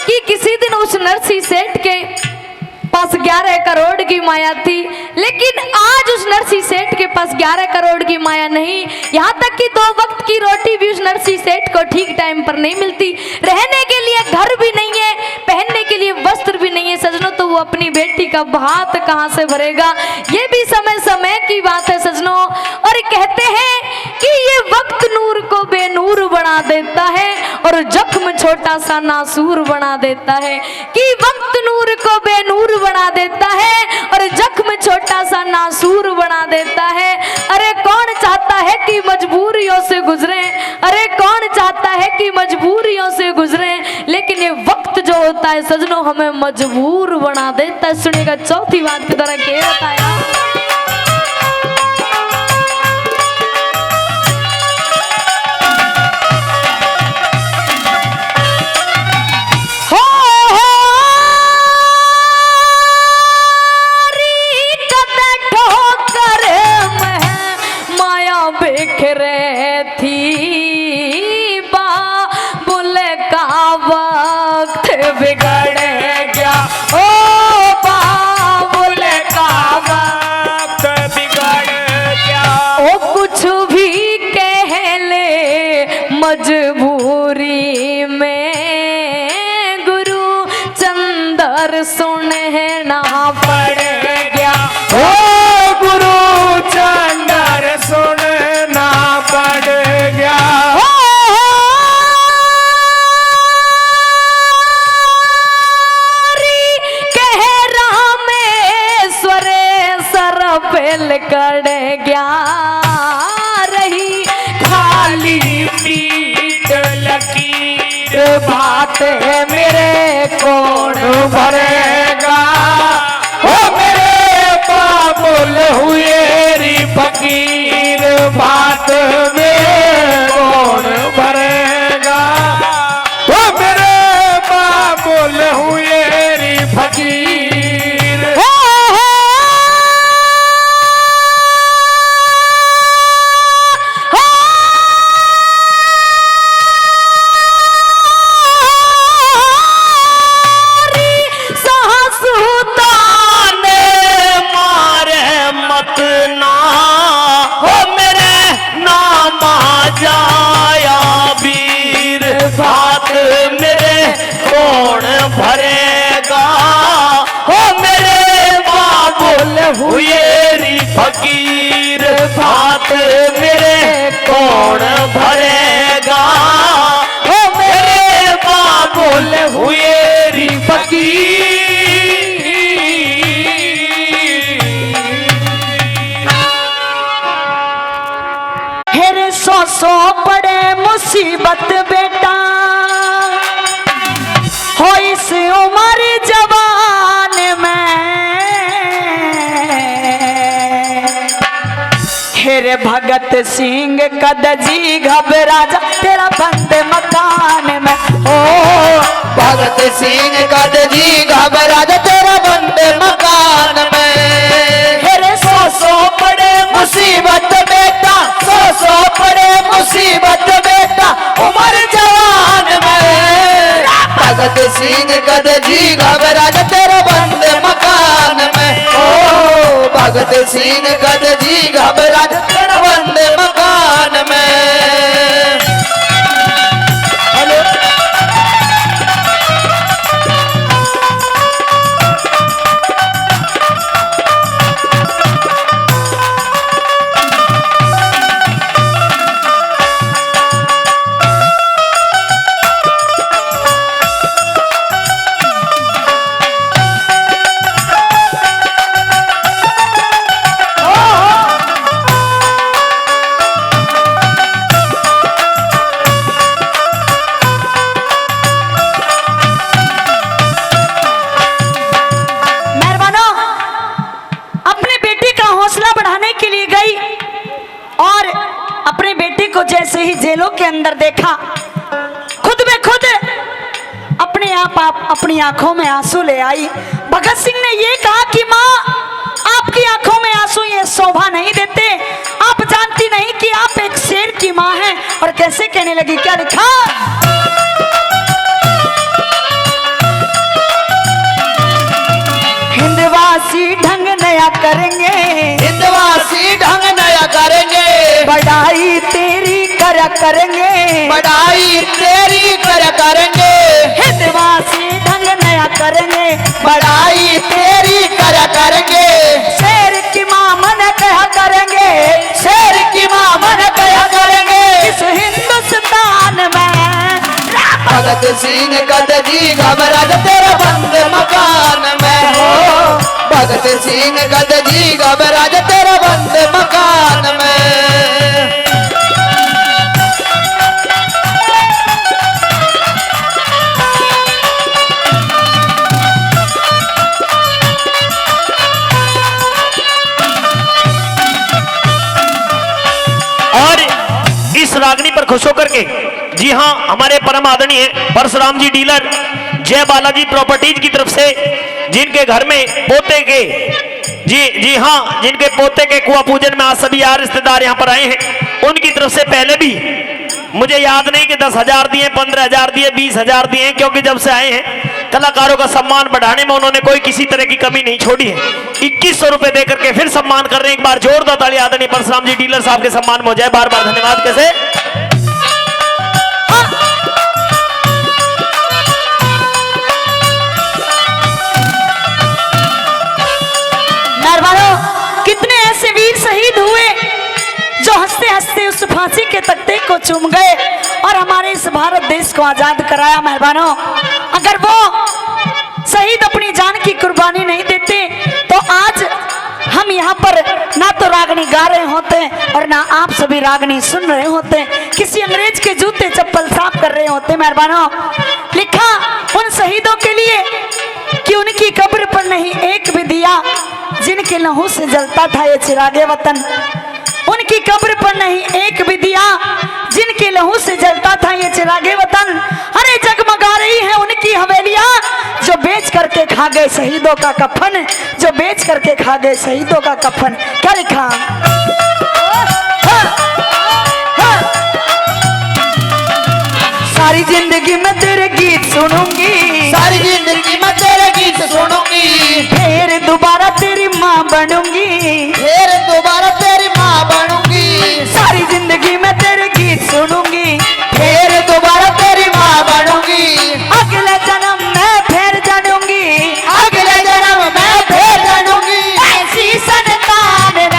कि किसी दिन उस नरसिंह सेठ के पास 11 करोड़ की माया थी, लेकिन आज उस नरसिंह सेठ के पास 11 करोड़ की माया नहीं, यहाँ तक कि 2 वक्त की रोटी भी उस नरसिंह सेठ को ठीक टाइम पर नहीं मिलती, रहने के लिए घर भी नहीं है, पहनने के लिए वस्त्र भी नहीं है सजनों, तो वो अपनी बेटी का भात कहाँ से भरेगा। ये भी समय समय की बात है सजनों। और कहते हैं कि ये वक्त नूर को बेनूर बना देता है और जख्म छोटा सा नासूर बना देता है, कि वक्त नूर को बेनूर बना देता है और जख्म छोटा सा नासूर बना देता है। अरे कौन चाहता है कि मजबूरियों से गुजरे, अरे कौन चाहता है कि मजबूरियों से गुजरे, लेकिन ये वक्त जो होता है सजनों हमें मजबूर बना देता है। सुनिएगा चौथी बात की तरह क्या बताया। बिगड़ गया ओ बाबुल का वक्त बिगड़ गया। ओ कुछ भी कह ले मजबूरी में गुरु चंदर सुनना पड़ गया ओ गुरु चंदर सुनना पड़ गया। कर गया रही खाली पीठ लकीर बात मेरे कौन भरेगा। ओ मेरे बाबुल हुए री फकीर बात मेरे कौन भरेगा। ओ मेरे बाबुल हुए री फकीर। बात मेरे कौन भरेगा। हो मेरे बाबुल हुए री फकीर बात मेरे कौन भरेगा। हो मेरे बाबुल हुए री फकीर। हेरे सौ पड़े मुसीबत बेटा हो इस उम्र जवान में। हेरे भगत सिंह कदजी घबरा जा तेरा बंद मकान में। ओ भगत सिंह कदजी घबरा जा तेरा बंद मकान में। हेरे सौ पड़े मुसीबत बेटा सौ पड़े मुसीबत बेटा उम्र जवान में। भगत सिंह कदजी घबरा जा तेरा बंद मकान में। ओ भगत सिंह कदजी घबरा जा तेरा बंद मकान में। हेलो जैसे ही जेलों के अंदर देखा खुद में खुद अपने आप अपनी आंखों में आंसू ले आई। भगत सिंह ने ये कहा कि माँ आपकी आंखों में आंसू ये शोभा नहीं देते, आप जानती नहीं कि आप एक शेर की माँ हैं। और कैसे कहने लगी, क्या लिखा, करा करेंगे, बढ़ाई तेरी कर करेंगे, हितवासी ढंग नया करेंगे, बढ़ाई तेरी कर करेंगे, शेर की मां मन कहा करेंगे, शेर की मां मन कया करेंगे। इस हिंदुस्तान में भगत सिंह गद जी घबरा तेरा बंद मकान में हो, भगत सिंह गद जी घबरा तेरा बंद मकान में। और इस रागनी पर खुश होकर के जी हाँ हमारे परम आदरणीय परशुराम जी डीलर जय बालाजी प्रॉपर्टीज की तरफ से जिनके घर में पोते के जी हाँ जिनके पोते के कुआ पूजन में आज सभी यार रिश्तेदार यहाँ पर आए हैं, उनकी तरफ से पहले भी मुझे याद नहीं कि 10,000 दिए, 15,000 दिए, 20,000 दिए, क्योंकि जब से आए हैं कलाकारों का सम्मान बढ़ाने में उन्होंने कोई किसी तरह की कमी नहीं छोड़ी है। 2100 रुपए देकर के फिर सम्मान कर रहे हैं। एक बार जोरदार ताली आदरणीय परशुराम जी डीलर साहब के सम्मान में हो जाए। बार बार धन्यवाद। कैसे मेहरबानों, कितने ऐसे वीर शहीद हुए जो हंसते हंसते उस फांसी के तख्ते को चूम गए और हमारे इस भारत देश को आजाद कराया। मेहरबानों, अगर वो शहीद अपनी जान की कुर्बानी नहीं देते तो आज हम यहाँ पर ना तो रागनी गा रहे होते और ना आप सभी रागनी सुन रहे होते, किसी अंग्रेज के जूते चप्पल साफ कर रहे होते। मेहरबानों, लिखा उन शहीदों के लिए कि उनकी कब्र पर नहीं एक भी दिया, जिनके लहू से जलता था ये चिरागे वतन। उनकी कब्र पर नहीं एक भी दिया, जिनके लहू से जलता था ये चिरागे वतन। अरे जगमगा रही है उनकी हवेलियां, जो बेच करके खा गए शहीदों का कफन, जो बेच करके खा गए शहीदों का कफन। क्या लिखा? सारी जिंदगी में तेरे गीत सुनूंगी, सारी जिंदगी में तेरे गीत सुनूंगी, फिर दोबारा तेरी माँ बनूंगी, फिर दोबारा तेरी माँ बनूंगी। सारी जिंदगी में तेरे गीत सुनूंगी, फिर दोबारा तेरी माँ बनूंगी, अगले जन्म में फिर जानूंगी, अगले जन्म में फिर जानूंगी। ऐसी संतान में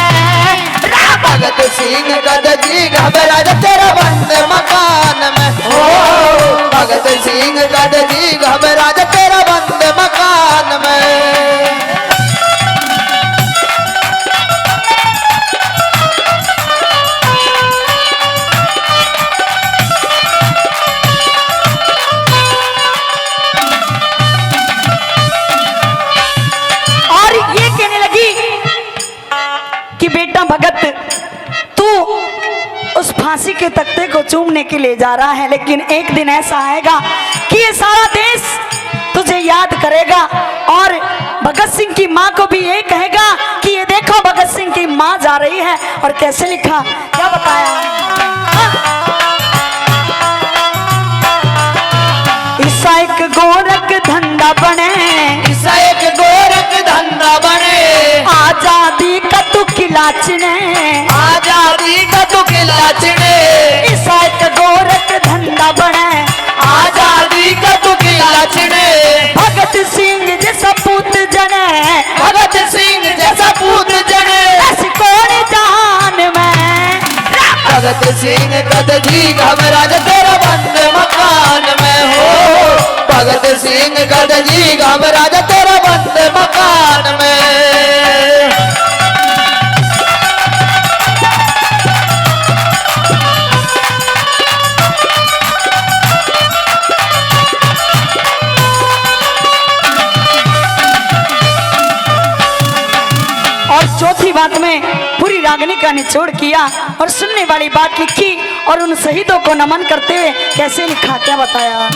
भगत सिंह गद जी घबरा तेरा बंद मकान में हो, भगत सिंह गद जी घबरा तेरा बंद मकान में। और ये कहने लगी कि बेटा भगत, तू उस फांसी के तख्ते को चूमने के लिए जा रहा है, लेकिन एक दिन ऐसा आएगा कि ये सारा देश तुझे याद करेगा और भगत सिंह की माँ को भी ये कहेगा कि ये देखो भगत सिंह की माँ जा रही है। और कैसे लिखा, क्या बताया? ईसा एक गोरख धंधा बने, ईसा एक गोरख धंधा बने, आजादी का तू किला चिने, आजादी का तू किला चिने। ईसा एक गोरख धंधा बने, आजादी का तू किला चिने। भगत सिंह जैसा पूत जने, भगत सिंह जैसा पूत जने, ऐसी कौन जहान में। भगत सिंह गद जी घबरा तेरा बंद मकान में हो, भगत सिंह गद जी घबरा तेरा बंद मकान में। और चौथी बात में पूरी रागनी का निचोड़ किया और सुनने वाली बात लिखी और उन शहीदों को नमन करते हुए कैसे लिखा, क्या बताया?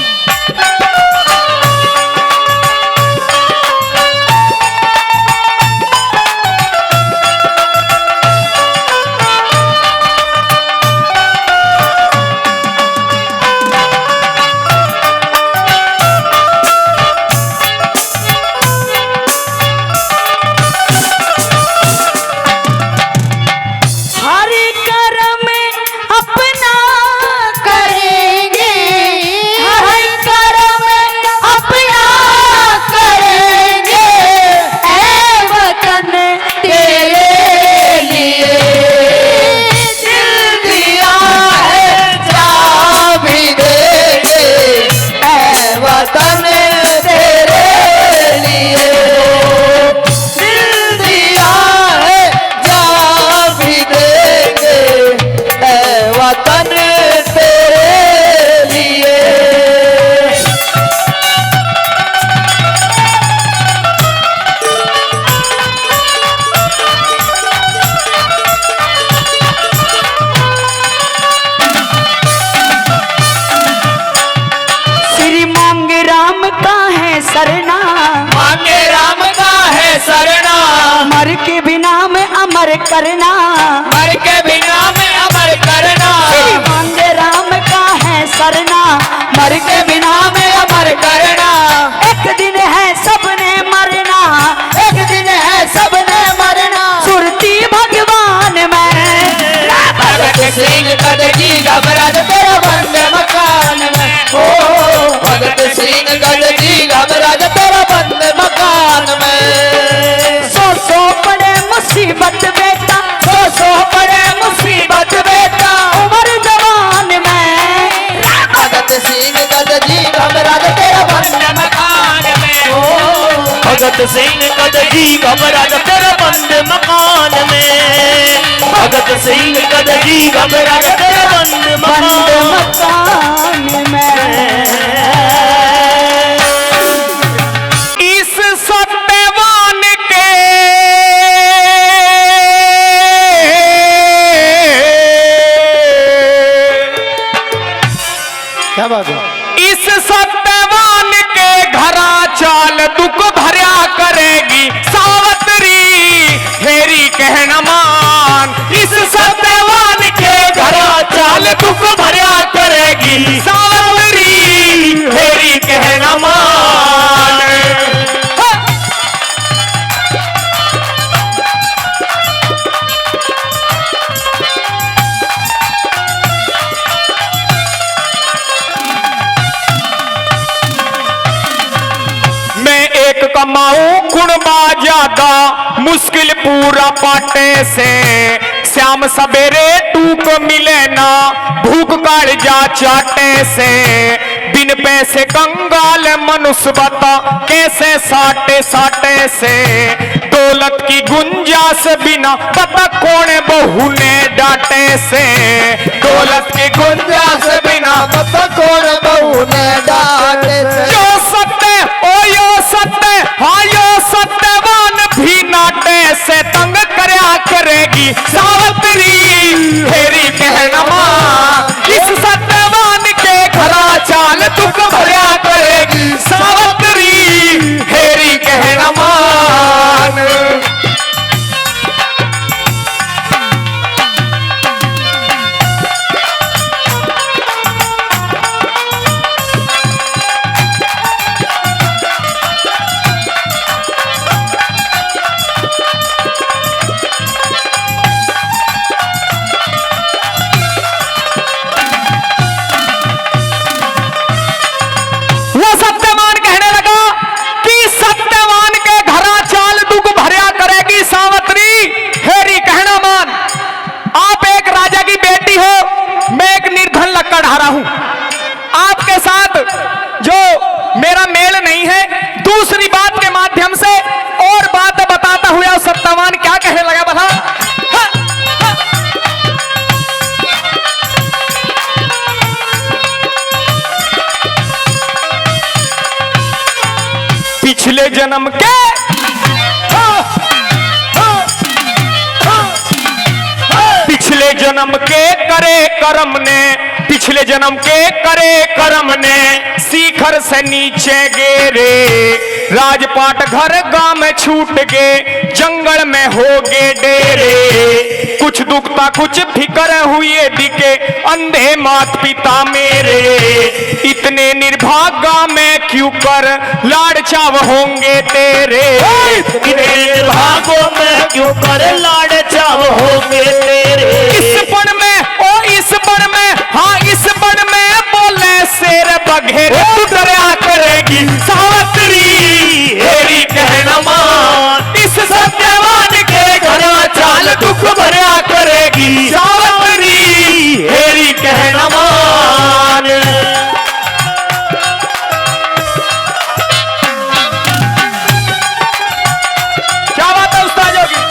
हर कर्म अपना करना, मर के बिना में अमर करना, श्री मांगे राम का है सरना, मर के बिना में अमर करना, एक दिन है सबने मरना, एक दिन है सबने मरना, सुरती भगवान में, भगत सिंह कदजी घबराहट तेरा बंद मकान में, ओ भगत सिंह कदजी घबराहट तेरा बंद मकान में, सौ पड़े मुसीबत बेटा, सौ पड़े मुसीबत बेटा, उम्र जवान में, भगत सिंह कदजी घबराहट तेरा बंद मकान में, ओ भगत सिंह कदजी घबराहट तेरा बंद मकान में, भगत सिंह कदजी घबराहट तेरा बंद मकान में। इस सत्यवान के क्या बात है? इस सत्यवान के घरा चाल दुख भर्या करेगी सावत्री हेरी कहना मान। इस सत्यवान के घरा चाल दुख भर्या करेगी सावत्री हेरी कहना मान। मैं एक कमाऊं कुणबा ज्यादा मुश्किल पूरा पाटे से, श्याम सवेरे टूक मिले ना भूख काल जा चाटे से, बिन पैसे कंगाल मनुष्य बता कैसे साटे साटे से, दौलत की गुंजाइश बिना पता कौन बहू ने डांटे से, दौलत की गुंजाइश बिना पता कौन बहू ने डांटे से, जो सत्य ओ यो सत्य हाँ यो सत्यवान भी नाटे से तंग करया करेगी सावत्री हेरी कहना मां। इस सत्यवान के घरा चाल दुख भर्या करेगी सावत्री हेरी कहना मान। वो सत्यवान कहने लगा कि सत्यवान के घरा चाल दुख भर्या करेगी सावत्री हेरी कहना मान। आप एक राजा की बेटी हो, मैं एक निर्धन लकड़हारा हूं, आपके साथ जो मेरा मेल नहीं है, दूसरी बात के माध्यम से और बात बताता हुआ सत्यवान क्या कहने लगा बता। पिछले जन्म के पिछले जन्म के करे कर्म ने, पिछले जन्म के करे कर्म ने शिखर से नीचे गिरे, राजपाट घर गांव में छूट गए, जंगल में हो गए डेरे, कुछ दुखता कुछ फिकर हुए दिखे अंधे मात पिता मेरे, इतने निर्भागा में क्यों कर लाड़ चाव होंगे तेरे, इतने निर्भागों में क्यों कर लाड़ चाव होंगे तेरे, इस बन में ओ इस बन में हाँ इस बन में बोले शेर बघेरे तू डरा करेगी सावत्री हेरी कहना मान। इस सत्यवान के घरा चाल दुख भरा करेगी सावत्री हेरी कहना मान। क्या बात है उस्ताद की?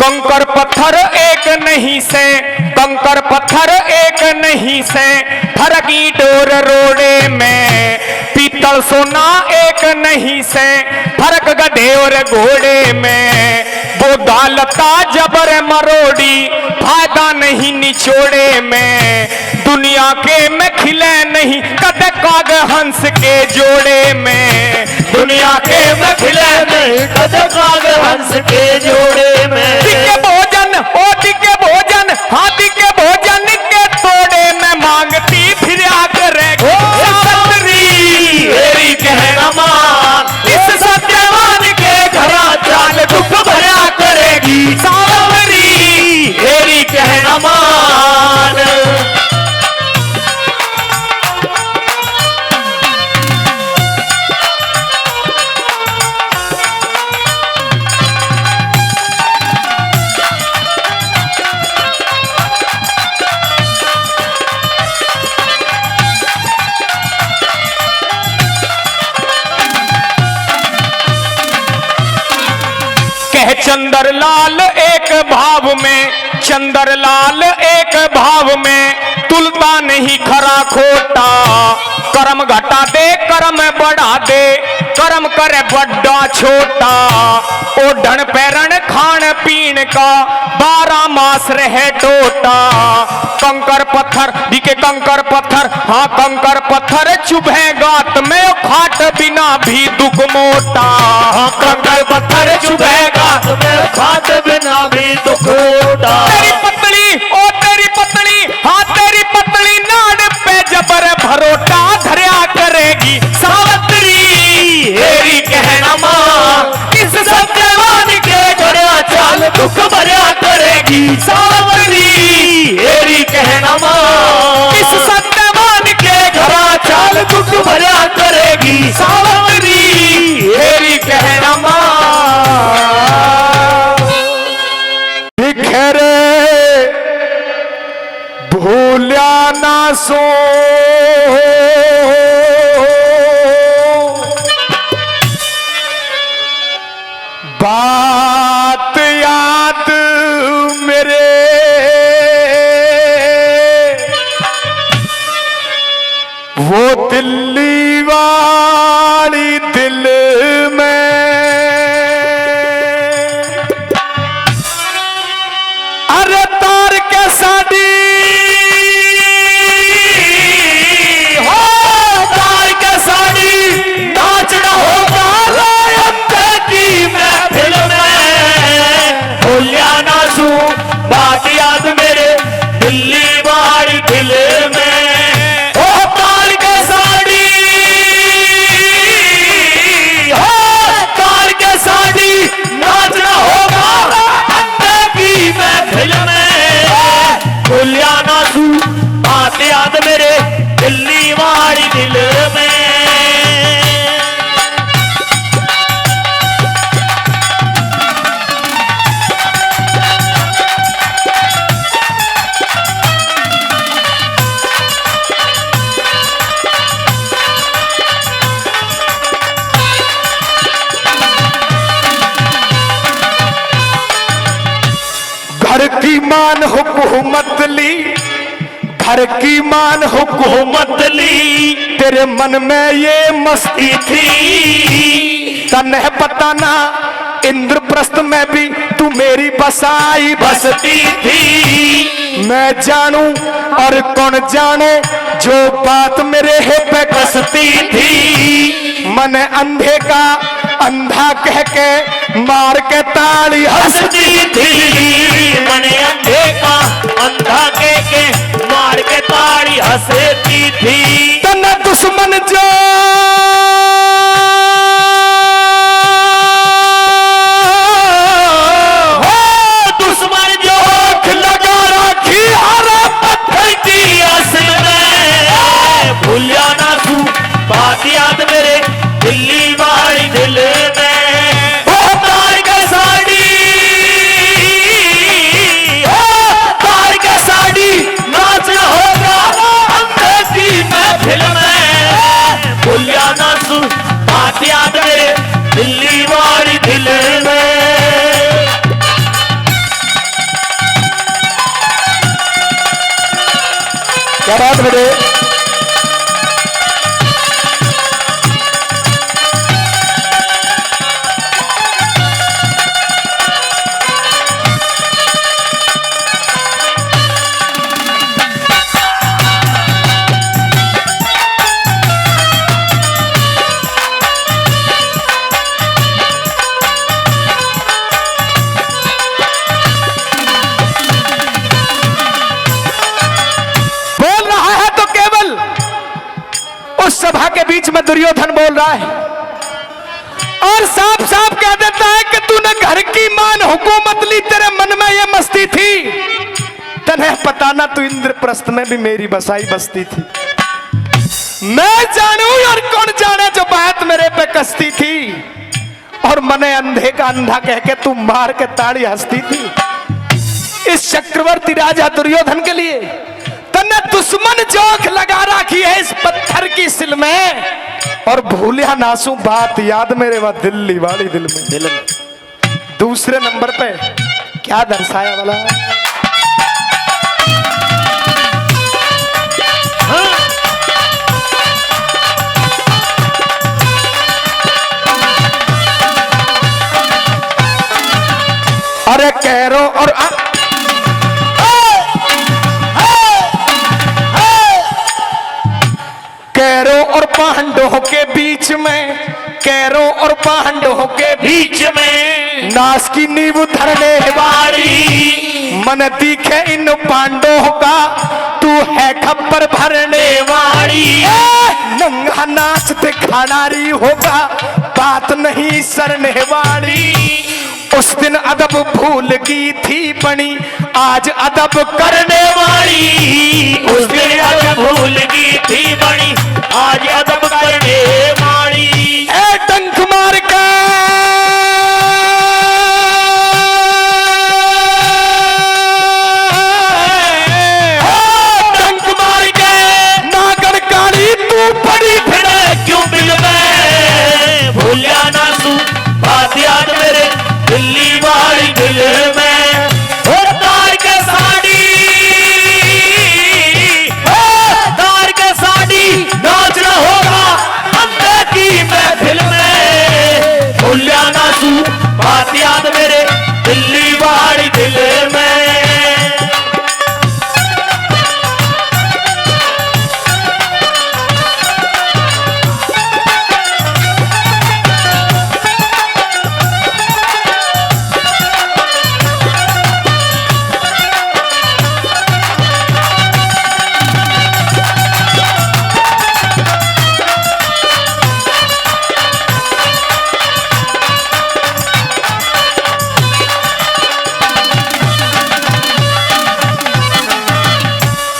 कंकर पत्थर एक नहीं से, कंकर पत्थर एक नहीं से, फर्क ईंट और रोड़े में। पीतल सोना एक नहीं से, फर्क गधे और घोड़े में। वो दालता जबर मरोड़ी, फायदा नहीं निचोड़े में। दुनिया के में खिले नहीं कद काग हंस के जोड़े में। दुनिया के में खिले नहीं कद काग हंस के जोड़े में। दिखे भोजन ओ दिखे भोजन, हाथी के भोजन के तोड़े में मांगती फिर करेगी सावत्री मेरी कहना मान, इस सत्यवान के घरा चाल दुख भरा करेगी सावत्री मेरी कहना मान। कह चंद्रलाल एक भाव में, चंद्रलाल एक भाव में, तुलता नहीं खरा खोटा। कर्म घटा दे कर्म बढ़ा दे, कर्म करे बड़ा छोटा। ओ ढण पैरण खान पीन का 12 मास रहे टोटा। कंकर पत्थर दिखे कंकर पत्थर, हाँ कंकर पत्थर चुभे गात में, ओ खाट बिना भी दुख मोटा। कंकर पत्थर चुभेगा तुम्हें खाट बिना भी दुख होता। तेरी पतली ओ तेरी पतली, हाँ तेरी पतली नाड़ पे जबर भरोटा धरिया करेगी सावत्री मेरी कहना मान, इस सत्यवान के घरा चाल दुख भरा करेगी सावत्री मेरी कहना मान। इस सत्यवान के घरा चाल दुख भरा करेगी सावत्री मेरी कहना मान। बिखरे भूल्या ना सो, बात याद मेरे वो दिल्ली वाली दिल में। अरे तार के साड़ी हो तार के साड़ी नाचना होगा की महफिल में। भूलिया ना सू बात याद मेरे दिल्ली वाली दिल में। हो तार के साड़ी, हो तार के साड़ी नाचना होगा की महफिल में। भूलिया ना सू बात याद मेरे दिल्ली वाली दिल में। घर की मान हुकूमत ली, घर की मान हुकूमत ली तेरे मन में ये मस्ती थी। तन्हे पता ना इंद्रप्रस्थ में भी तू मेरी बसाई बसती थी। मैं जानू और कौन जाने जो बात मेरे है पे बसती थी। मन अंधे का अंधा कह के मार के ताली हंसती थी। मन अंधे का अंधा कह के मार के ताड़ी हंसती थी। तन दुश्मन जो दुश्मन जो लगा रखी हर पत्थर की असल में। भूलिया ना तू बात याद मेरे दिल्ली वाली दिल में। हो तार के साड़ी, हो तार के साड़ी नाचना होगा अंधे की महफिल क्या बात बेटे। सभा के बीच में दुर्योधन बोल रहा है और साफ साफ कह देता है कि तूने घर की मान हुकूमत ली, तेरे मन में ये मस्ती थी, तन्हें पता ना तू इंद्रप्रस्थ में भी मेरी बसाई बस्ती थी। मैं जानू और कौन जाने जो बात मेरे पे कसती थी, और मने अंधे का अंधा कह के तू मार के ताड़ी हंसती थी। इस चक्रवर्ती राजा दुर्योधन के लिए तन्ने दुश्मन जोख लगा रखी है इस पत्थर की सिल में, और भूलिया नासू बात याद मेरे वह दिल्ली वाली दिल में। दूसरे नंबर पे क्या दर्शाया वाला है? अरे कैरो और कैरो और पांडवों के बीच में, कैरो और पांडवों के बीच में नास की नींव धरने वाली, मन दिखे इन पांडवों का तू है खप्पर भरने वाली। नंगा नाच दिखानारी होगा, बात नहीं सरने वाली। उस दिन अदब भूल की थी बनी, आज अदब करने वाली। उस दिन अदब भूल की थी बनी, आज अदब करने वाली। ए डंक मार के डंक मार के नागन काली तू पड़ी फिरे क्यों बिल में, भूलिया ना तू बात याद मेरे दिल्ली वाली दिल में। और तार के साड़ी, तार के साड़ी नाचना होगा अंधे की महफिल में। भूलिया ना तू बात याद मेरे दिल्ली वाली दिल में।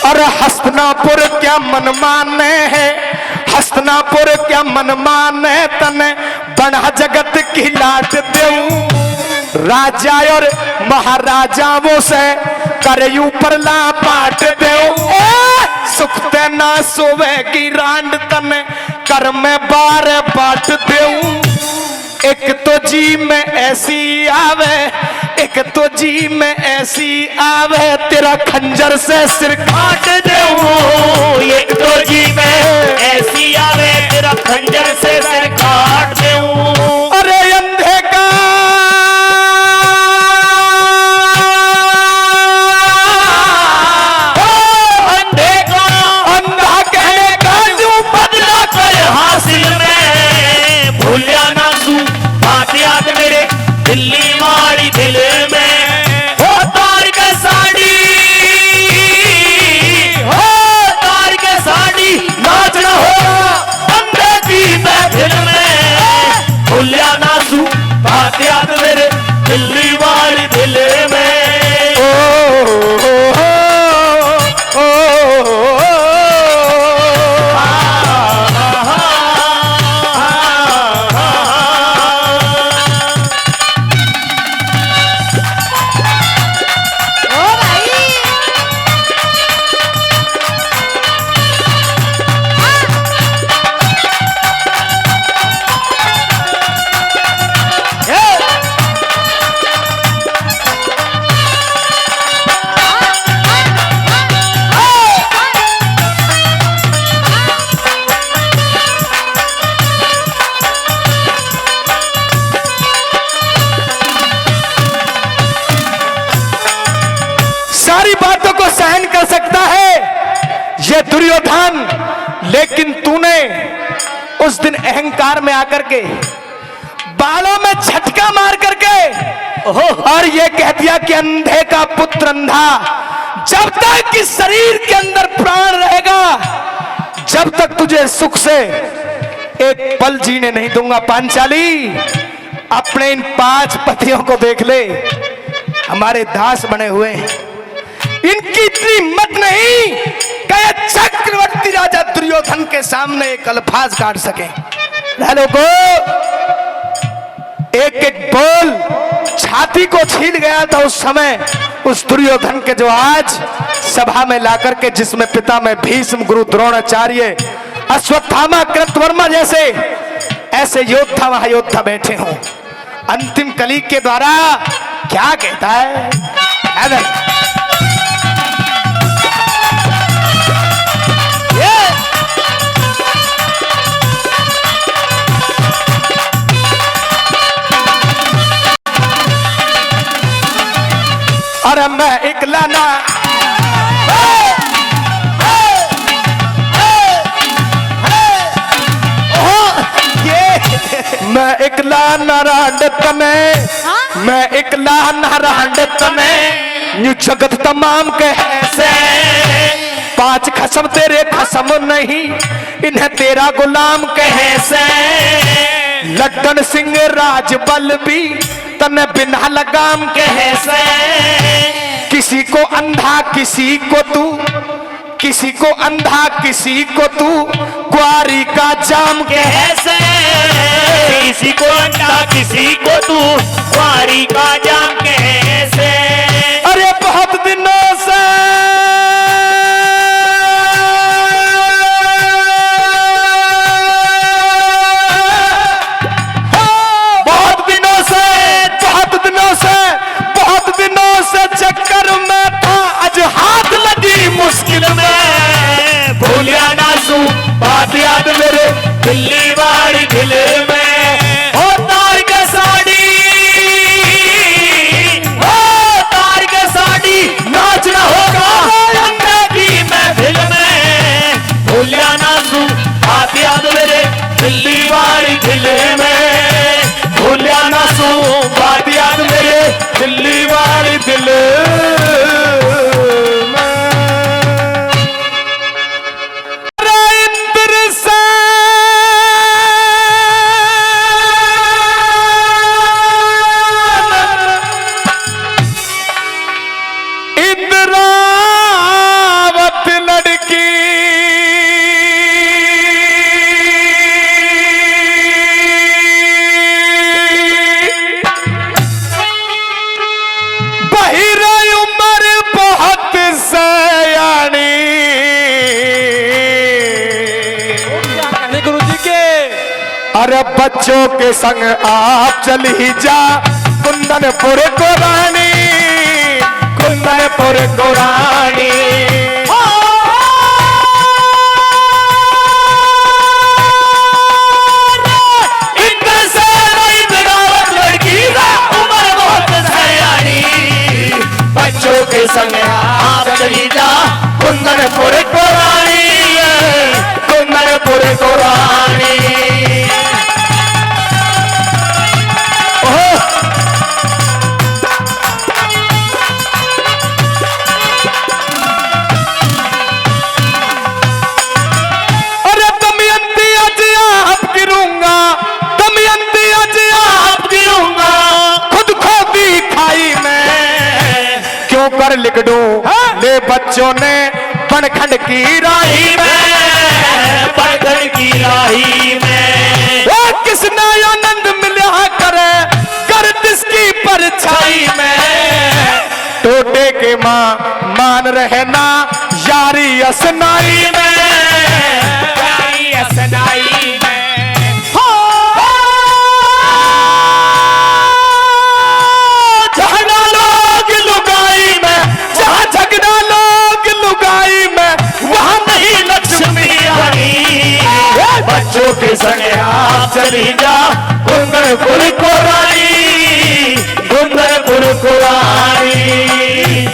और हस्तिनापुर क्या मन माने है, हस्तिनापुर क्या मन माने, तने बड़ा जगत की लाट देऊं। राजा और महाराजाओं से करयू पर ला पाट देऊं। सुखते ना सोवेगी रांड, तने कर में बार बाट देऊं। एक तो जी में ऐसी आवे, एक तो जी में ऐसी आवे, तेरा खंजर से सिर काट देऊं। एक तो जी में ऐसी आवे, तेरा खंजर से सिर काट देऊं। अरे अंधे का अंधे का अंधा कहने का जो बदला कर हासिल में। भूलिया ना तू बात याद मेरे दिल्ली वाली दिल में। हो तार के साड़ी, हो तार के साड़ी नाचना होगा अंधे की महफिल में। हमारी बातों को सहन कर सकता है ये दुर्योधन, लेकिन तूने उस दिन अहंकार में आकर के बालों में झटका मार करके और ये कह दिया कि अंधे का पुत्र अंधा, जब तक कि शरीर के अंदर प्राण रहेगा जब तक तुझे सुख से एक पल जीने नहीं दूंगा। पांचाली, अपने इन 5 पतियों को देख ले, हमारे दास बने हुए हैं, इनकी इतनी हिम्मत नहीं कि चक्रवर्ती राजा दुर्योधन के सामने एक अल्फाज काट सके। को एक एक बोल छाती को छील गया था उस समय उस दुर्योधन के, जो आज सभा में लाकर के, जिसमें पिता में भीष्म, गुरु द्रोणाचार्य, अश्वत्थामा, कृतवर्मा जैसे ऐसे योद्धा वहां योद्धा बैठे हों। अंतिम कली के द्वारा क्या कहता है? अरे मैं इकला ना, मैं इकला नारायण में, मैं इकला नारायण में, न्यू जगत तमाम कैसे 5 खसम तेरे खसम नहीं, इन्हें तेरा गुलाम कैसे। लड्डन सिंह राज बल भी तने बिना लगाम कैसे, किसी को अंधा किसी को तू, किसी को अंधा किसी को तू, ग्वारी का जाम कैसे, किसी को अंधा किसी को तू, ग्वारी का जाम कैसे। अरे बहुत दिनों से चक्कर में था, आज हाथ लगी मुश्किल में, भूलिया ना सू बात याद मेरे दिल्ली वाली दिल में। ओ तार के साड़ी, ओ तार के साड़ी, नाचना होगा अंग्रेजी महफिल में। भूलिया ना सू बात याद मेरे दिल्ली वाली दिल में, भूलिया ना सू बात याद मेरे दिल्ली वाली दिल अरे बच्चों के संग आप चली जा कुंदनपुर को रानी, कुंदनपुर को रानी। इधर से इधर लड़की उम्र बहुत सयानी, बच्चों के संग आप चली जा कुंदनपुर को रानी, कुंदनपुर को रानी। कर लिख दूं ले बच्चों ने बनखंड की राही में, बनखंड की राही में। ओ किसने आनंद मिला करे कर जिसकी परछाई में, टोटे के माँ मान रहना यारी असनाई में, यारी असनाई में। बच्चों के संग आप चली जा कुंदनपुर को रानी, कुंदनपुर को रानी।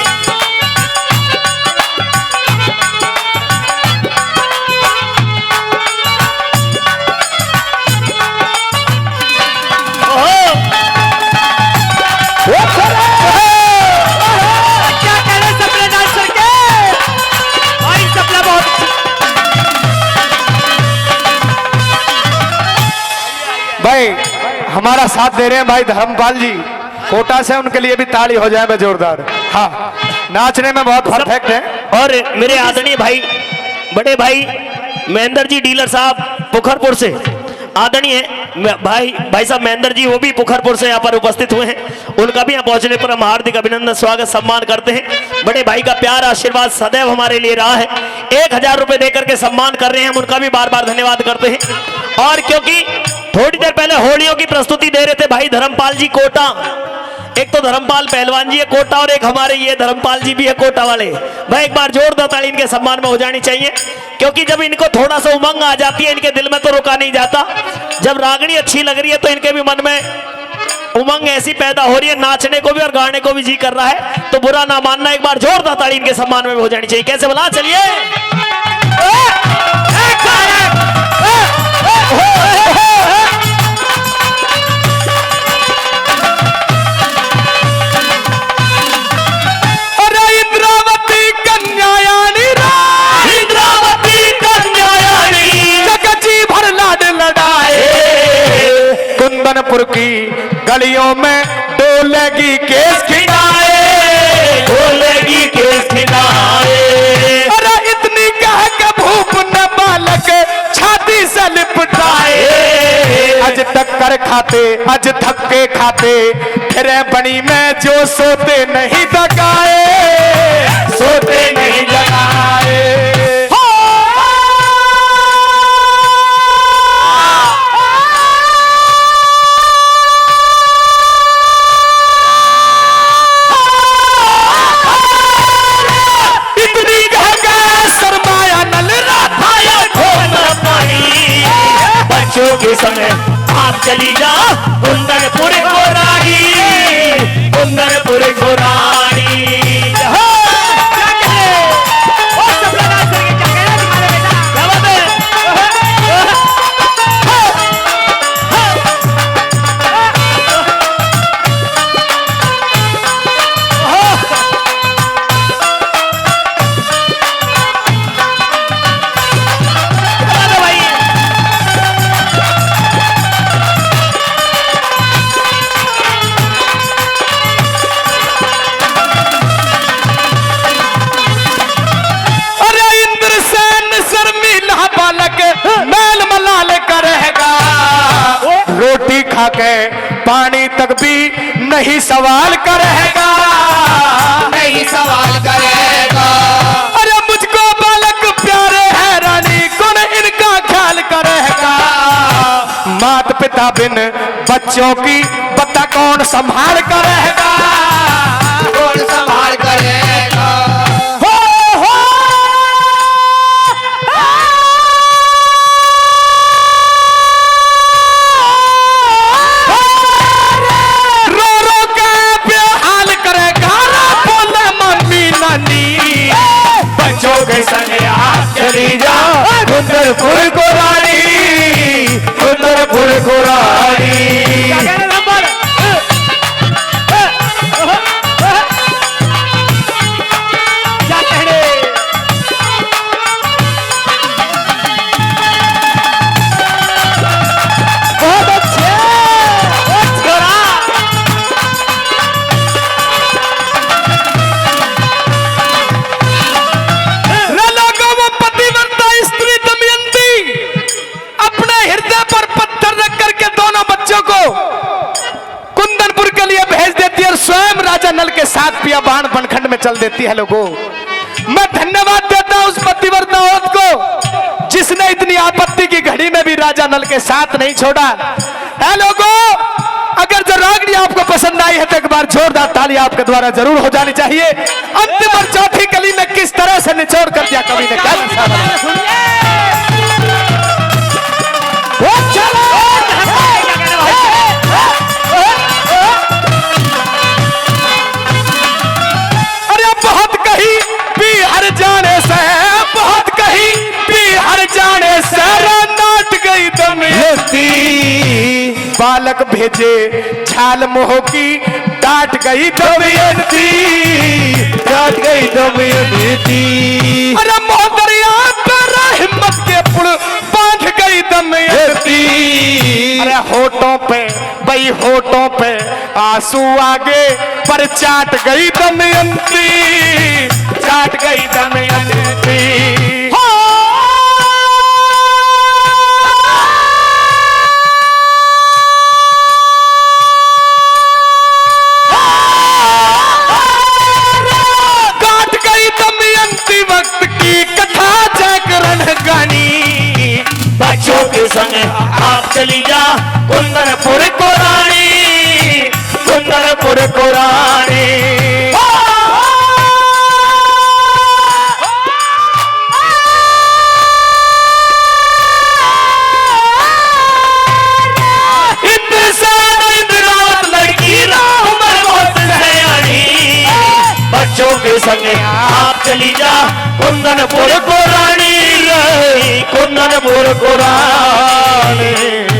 हमारा साथ दे रहे हैं भाई धर्मपाल जी कोटा से, उनके लिए भी ताली हो जाए जोरदार। हाँ, नाचने में बहुत परफेक्ट है। और मेरे आदरणीय भाई, बड़े भाई महेंद्र जी डीलर साहब पोखरपुर से, आदरणीय भाई साहब महेंद्र जी, वो भी पोखरपुर से यहाँ पर उपस्थित हुए हैं। उनका भी यहाँ पहुंचने पर हम हार्दिक अभिनंदन, स्वागत, सम्मान करते हैं। बड़े भाई का प्यार आशीर्वाद सदैव हमारे लिए रहा है। 1000 रुपए देकर के सम्मान कर रहे हैं, हम उनका भी बार बार धन्यवाद करते हैं। और क्योंकि थोड़ी देर पहले होलियों की प्रस्तुति दे रहे थे भाई धर्मपाल जी कोटा, एक तो धर्मपाल पहलवान जी है कोटा और एक हमारे ये धर्मपाल जी भी है कोटा वाले भाई। एक बार जोरदार ताली इनके सम्मान में हो जानी चाहिए, क्योंकि जब इनको थोड़ा सा उमंग आ जाती है इनके दिल में तो रुका नहीं जाता। जब रागनी अच्छी लग रही है तो इनके भी मन में उमंग ऐसी पैदा हो रही है, नाचने को भी और गाने को भी जी कर रहा है। तो बुरा ना मानना, एक बार जोरदार ताली इनके सम्मान में हो जानी चाहिए। कैसे बोला, चलिए कुंदनपुर की गलियों में डोलेगी केस खिलाए, बोलेगी केस खिलाए। अरे इतनी कह के भूप न बालक छाती से लिपटाए। अज टक्कर खाते अज धक्के खाते, फिर बनी में जो सोते नहीं दगाए, सोते नहीं जगाए। के समय आप चली जा कुंदनपुर को रानी, कुंदनपुर को रानी। रोटी खा के पानी तक भी नहीं सवाल करेगा, नहीं सवाल करेगा। अरे मुझको बालक प्यारे है रानी, कौन इनका ख्याल करेगा। माता पिता बिन बच्चों की बता कौन संभाल करेगा, कौन संभाल करेगा। चली जा कुंदनपुर को रानी, कुंदनपुर को रानी। बहुत अच्छे कुंदनपुर के लिए भेज देती है और स्वयं राजा नल के साथ पिया बाण बनखंड में चल देती है। लोगों, मैं धन्यवाद देता हूं उस पतिव्रता औरत को जिसने इतनी आपत्ति की घड़ी में भी राजा नल के साथ नहीं छोड़ा है। लोगों, अगर जो रागनी आपको पसंद आई है तो एक बार जोरदार ताली आपके द्वारा जरूर हो जानी चाहिए। अंतिम और चौथी कली में किस तरह से निचोड़ कर दिया कवि ने, क्या बहुत कही भी हर जाने से, बहुत कही भी हर जाने से नाट गई दमयंती। बालक भेजे छाल मोह की डांट गई दमयंती, डांट गई दमयंती। अरे मोह दरिया पर हिम्मत के पुल बांध गई दमयंती। अरे होठों पे गई होठों पे आंसू आगे, पर चाट गई दमयंती, चाट गई दमयंती। काट गई दमयंती वक्त की कथा जागरण गानी। बच्चों के संग आप चली जा कुंदनपुर को रानी, कुंदनपुर को रानी। बच्चों के संग आप चली जा कुंदनपुर को रानी, कुंदनपुर को रानी।